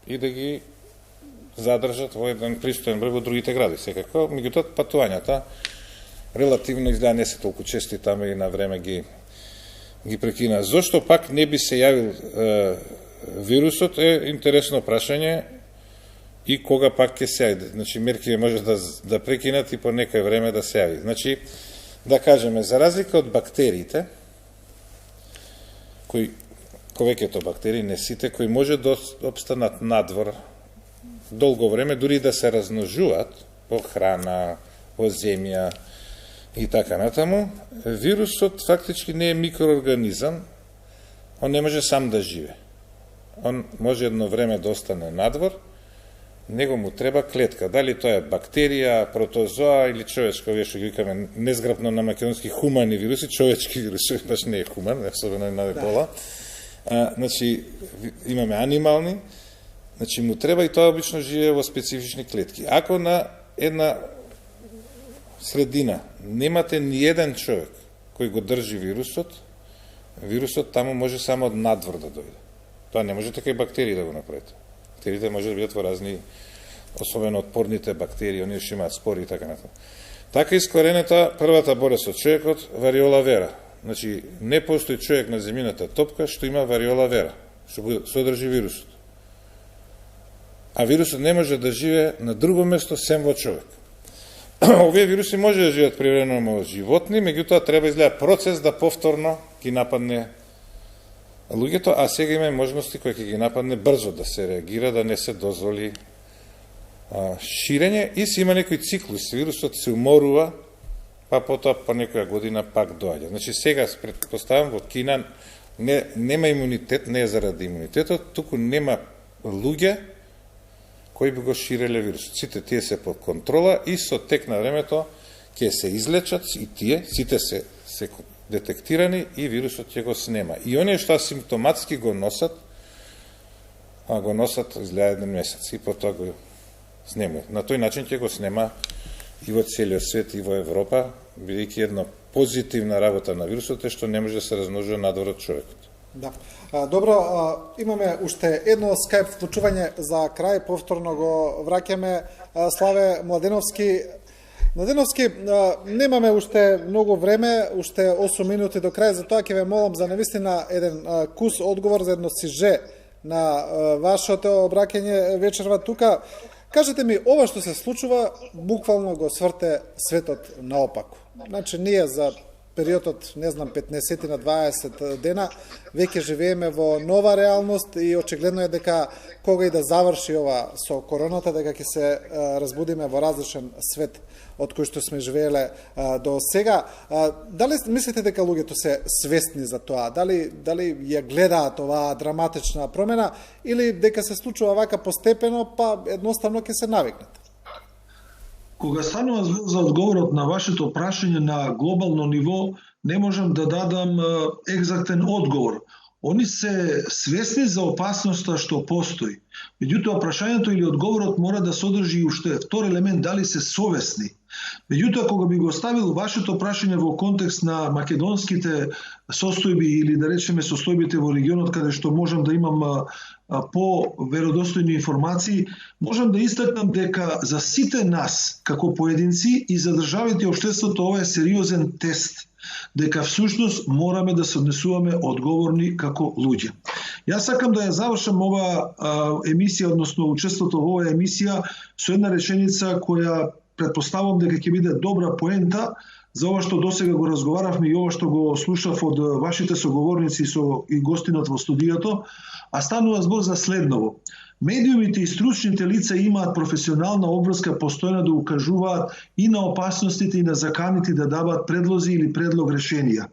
и да ги задржат во еден пристоен број во другите гради. Секако, меѓутоа патувањата релативно изгледа не се толку чести таму и на време ги прекина. Зошто пак не би се јавил вирусот е интересно прашање и кога пак ќе се јави. Значи мерки може да прекинат и по некој време да се јави. Значи да кажеме за разлика од бактериите кои повеќето бактерии, не сите, кои може да обстанат надвор долго време, дури да се размножуваат во храна, во земја и така натаму, вирусот фактички не е микроорганизам, он не може сам да живе. Он може едно време да остане надвор, него му треба клетка. Дали тоа е бактерија, протозоа или човечко, вие што ги викаме незграпно на македонски хумани вируси, човечки вируси, баш не е хуман, особено на ебола. Значи, имаме анимални, значи му треба и тоа обично живее во специфични клетки. Ако на една средина немате ни еден човек кој го држи вирусот таму може само од надвор да дојде. Тоа не може така и бактерии да го направите. Бактериите може да бидат во разни, особено отпорните бактерии, оние што имаат спори и така натаму. Така искоренета првата болест од човекот, вариола вера. Значи, не постои човек на земјината топка што има вариола вера, што содржи вирусот. А вирусот не може да живее на друго место сем во човек. Овие вируси може да живеат привремено во животни, меѓутоа треба изгледа процес да повторно ги нападне луѓето, а сега има можности кои ќе ги нападне брзо да се реагира, да не се дозволи ширење и се има некој циклус. Вирусот се уморува, па потоа по некоја година пак доаѓа. Значи сега предпоставам во Кина нема имунитет, не е заради имунитетот, туку нема луѓе кои би го ширеле вирусот. Сите тие се под контрола и со тек на времето ќе се излечат и тие, сите се детектирани и вирусот ќе го снема. И оние што асимптоматски го носат изгледа еден месец и потоа го снемаат. На тој начин ќе го снема и во целиот свет и во Европа, бидејќи една позитивна работа на вирусот е што не може да се размножува надвор од човекот. Да. Добро, имаме уште едно скайп вклучување за крај, повторно го враќаме. Славе Младеновски, немаме уште многу време, уште 8 минути до крај, затоа ќе ве молам за навистина еден кус одговор за едно сиже на вашето обраќање вечерва тука. Кажете ми, ова што се случува, буквално го сврте светот наопаку. Значи, ние за периодот, не знам, 15 на 20 дена, веќе живееме во нова реалност и очигледно е дека кога и да заврши ова со короната, дека ќе се разбудиме во различен свет од кој што сме живееле до сега. Дали мислите дека луѓето се свесни за тоа? Дали ја гледаат оваа драматична промена или дека се случува вака постепено, па едноставно ќе се навикнат? Кога станува за одговорот на вашето прашање на глобално ниво, не можам да дадам екзактен одговор. Они се свесни за опасноста што постои. Меѓутоа, прашањето или одговорот мора да содржи уште втор елемент, дали се совесни. Меѓутоа, кога би го ставил вашето прашање во контекст на македонските состојби или да речеме состојбите во регионот каде што можам да имам по-веродостојни информации, можам да истакнам дека за сите нас, како поединци и за државите и општеството, ова е сериозен тест, дека всушност мораме да се однесуваме одговорни како луѓе. Јас сакам да ја завршам ова емисија, односно учеството во оваа емисија, со една реченица која предпоставам дека ќе биде добра поента за ова што досега го разговаравме и ова што го слушав од вашите соговорници и гостинот во студиото, а станува збор за следново. Медиумите и стручните лица имаат професионална обврска постојано да укажуваат и на опасностите и на заканите да даваат предлози или предлог решенија.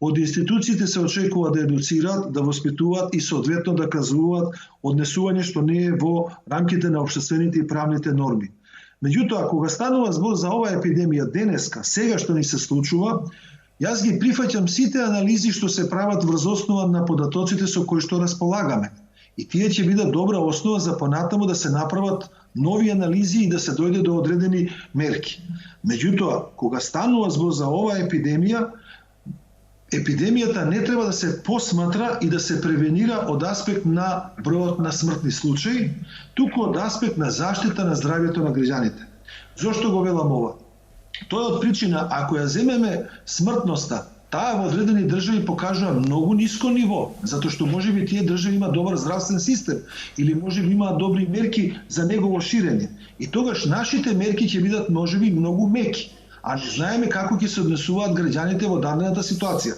Од институциите се очекува да едуцираат, да воспитуваат и соодветно да казуваат однесување што не е во рамките на општествените и правните норми. Меѓутоа, кога станува збор за оваа епидемија денеска, сега што ни се случува, јас ги прифаќам сите анализи што се прават врз основа на податоците со кои што располагаме. И тие ќе бидат добра основа за понатаму да се направат нови анализи и да се дојде до одредени мерки. Меѓутоа, кога станува збор за оваа епидемија, епидемијата не треба да се посматра и да се превенира од аспект на бројот на смртни случаи, туку од аспект на заштита на здравјето на граѓаните. Зошто го велам ова? Тоа е од причина, ако ја земеме смртноста, таа во одредени држави покажува многу ниско ниво, затоа што можеби тие држави имаат добар здравствен систем или можеби имаат добри мерки за негово ширење. И тогаш нашите мерки ќе бидат можеби многу меки, а не знаеме како ќе се однесуваат граѓаните во дадената ситуација.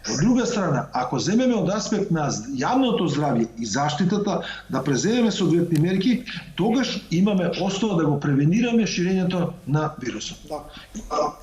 Од друга страна, ако земеме од аспект на јавното здравје и заштитата да преземеме соодветни мерки, тогаш имаме основа да го превенираме ширењето на вирусот. Да.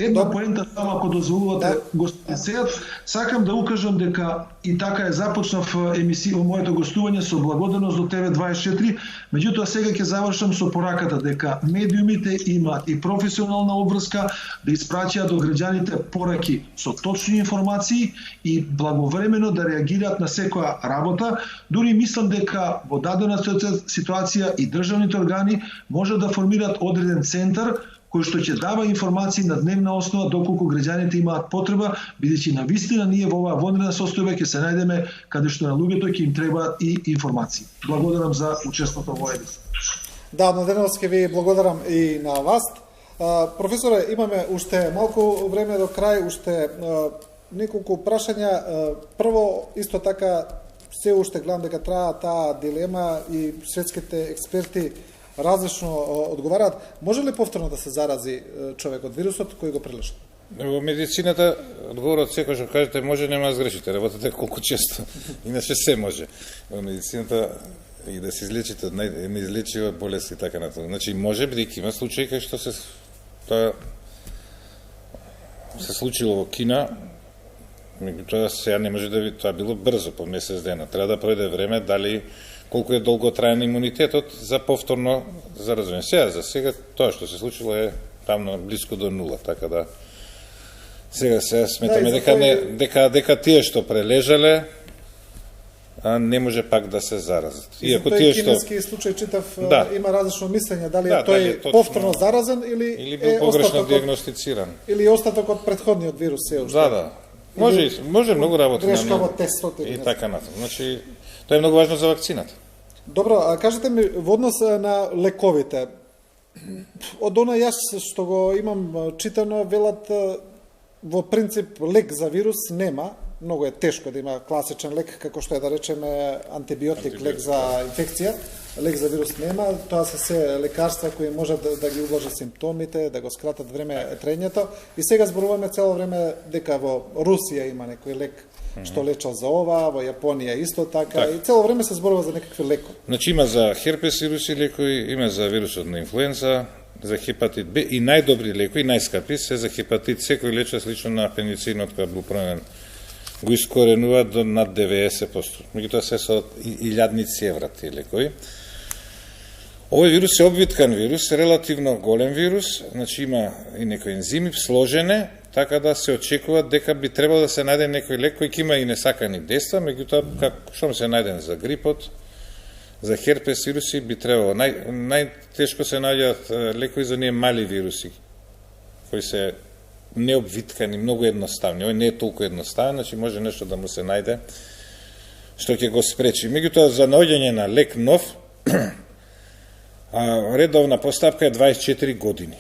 Една поента само ако дозволувате, господин Сејат, сакам да укажам дека и така е започнав емисија моето гостување со благодарност до ТВ24, меѓутоа сега ќе завршам со пораката дека медиумите имаат и професионална обврска да испраќаат до граѓаните пораки со точни информации и благовремено да реагираат на секоја работа. Дури мислам дека во дадена ситуација и државните органи може да формираат одреден центар кој што ќе дава информации на дневна основа доколку граѓаните имаат потреба, бидејќи навистина ние во оваа вонредна состојба ќе се најдеме каде што на луѓето ќе им требаат и информации. Благодарам за учеството во емисија. Да, на денес ќе ви благодарам и на вас. Професоре, имаме уште малку време до крај, уште неколку прашања. Прво, исто така, се уште гледам дека траа таа дилема и светските експерти различно одговараат. Може ли повторно да се зарази човек од вирусот кој го прележа? Во медицината одговорот секој што кажете може, нема да сгрешите, работате колку често. Иначе се може. Во медицината и да се излечите од неизлечива болест и така натаму. Значи може бидејќи има случаи кај што тоа се случило во Кина. Меѓутоа сега не може да ви тоа било брзо, по месец дена. Треба да пройде време, дали колку е долготраен имунитетот за повторно заразување. Сега тоа што се случило е тамно близко до нула, така да сега сметаме дека тие што прележале не може пак да се заразат. Иако тие што кинески случај читав има различно мислење дали е тој повторно заразен или бил погрешно диагностициран. Или остаток од претходниот вирус се уште. Да. Може многу работи на во тестот и така натаму. Значи тоа е многу важно за вакцината. Добро, а кажете ми во однос на лековите. Од она јас што го имам читано, велат во принцип лек за вирус нема. Многу е тешко да има класичен лек, како што е да речеме антибиотик, лек за инфекција. Лек за вирус нема, тоа се лекарства кои можат да ги убlažат симптомите, да го скратат време трењето. И сега зборуваме цело време дека во Русија има некој лек што лечал за ова, во Јапонија исто така, и цело време се зборува за некакви лекови. Значи има за херпес вируси лекови, има за вирусот на инфлуенца, за хепатит Б и најдобри лекови, најскапи се за хепатит С кој лечат слично на пеницилинот кој бил променен, го искоренува до над 90%. Меѓутоа се со илјадници евра тие лекови. Овој вирус е обвиткан вирус, релативно голем вирус, значи има и некои ензими сложене, така да се очекува дека би требало да се најде некој лек кој ќе има и несакани дејства, меѓутоа што се најден за грипот, за херпес вируси би требало. Најтешко се наоѓаат лекови за оние мали вируси, кои се необвиткани, многу едноставни. Овој не е толку едноставен, значи може нешто да му се најде што ќе го спречи. Меѓутоа за наоѓање на лек нов редовна постапка е 24 години.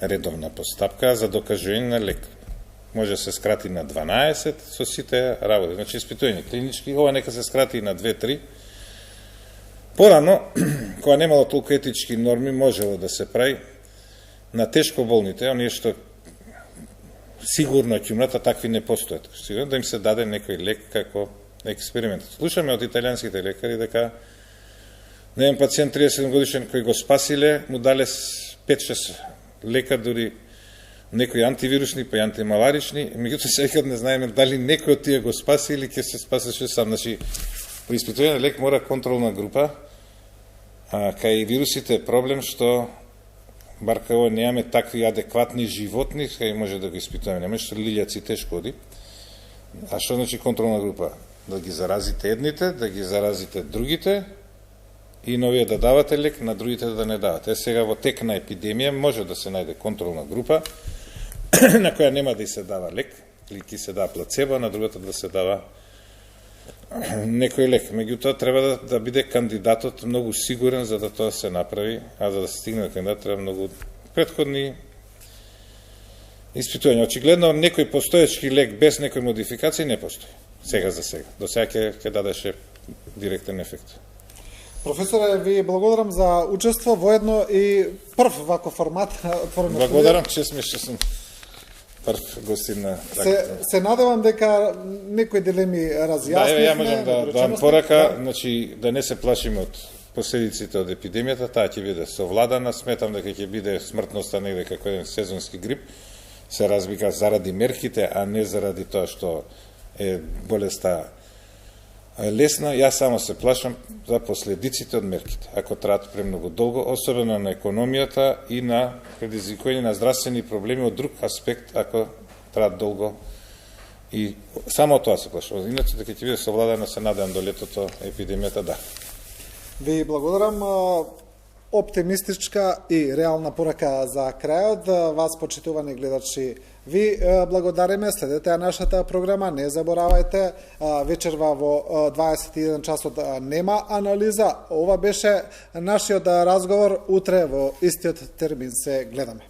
Редовна постапка за докажување на лек. Може да се скрати на 12 со сите работи. Значи испитување клинички, ова нека се скрати на 2-3. Порано, кога немало толку етички норми, можело да се прави на тешко болните, оние што сигурно ќе умрат, а такви не постојат. Сигурно да им се даде некој лек како експеримент. Слушаме од италијанските лекари дека Немам пациент 37 годишен кој го спасиле, му дале 5-6 лека, дури некои антивирусни, па и антималарични, меѓутоа сега не знаеме дали некој од тие го спаси или ќе се спасеше сам. Значи, при испитување лек мора контролна група, а кај вирусите е проблем што бар као немаме такви адекватни животни, кај може да го испитуваме, немаме што лилјаци тешко оди. А што значи контролна група? Да ги заразите едните, да ги заразите другите и новија да давате лек, на другите да не давате. Сега во тек на епидемија може да се најде контролна група на која нема да и се дава лек, или ќе се дава плацебо, на другата да се дава некој лек. Меѓутоа треба да биде кандидатот многу сигурен за да тоа се направи, а за да се стигне до кандидат треба многу претходни испитувања. Очигледно некој постоечки лек без некој модификација не постои. Сега за сега. До сега ќе дадеше директен ефект. Професоре, ви благодарам за учество воедно и прв вако формат. Благодарам, че сме прв гостин на... Се надевам дека некои дилеми разјаснивме. Да, ја можам да дам порака, значи да не се плашиме од последиците од епидемијата, таа ќе биде совладана, сметам дека ќе биде смртноста негде како еден сезонски грип, се разбика заради мерките, а не заради тоа што е болеста лесна. Јас само се плашам за последиците од мерките, ако траат премногу долго, особено на економијата и на предизвикување на здравствени проблеми од друг аспект, ако траат долго. И само тоа се плашам. Иначе дека ќе биде совладана, се надевам до летото епидемијата, да. Ви благодарам. Оптимистичка и реална порака за крајот. Вас, почитувани гледачи, ви благодариме. Следете ја нашата програма. Не заборавајте, вечерва во 21 часот нема анализа. Ова беше нашиот разговор. Утре во истиот термин се гледаме.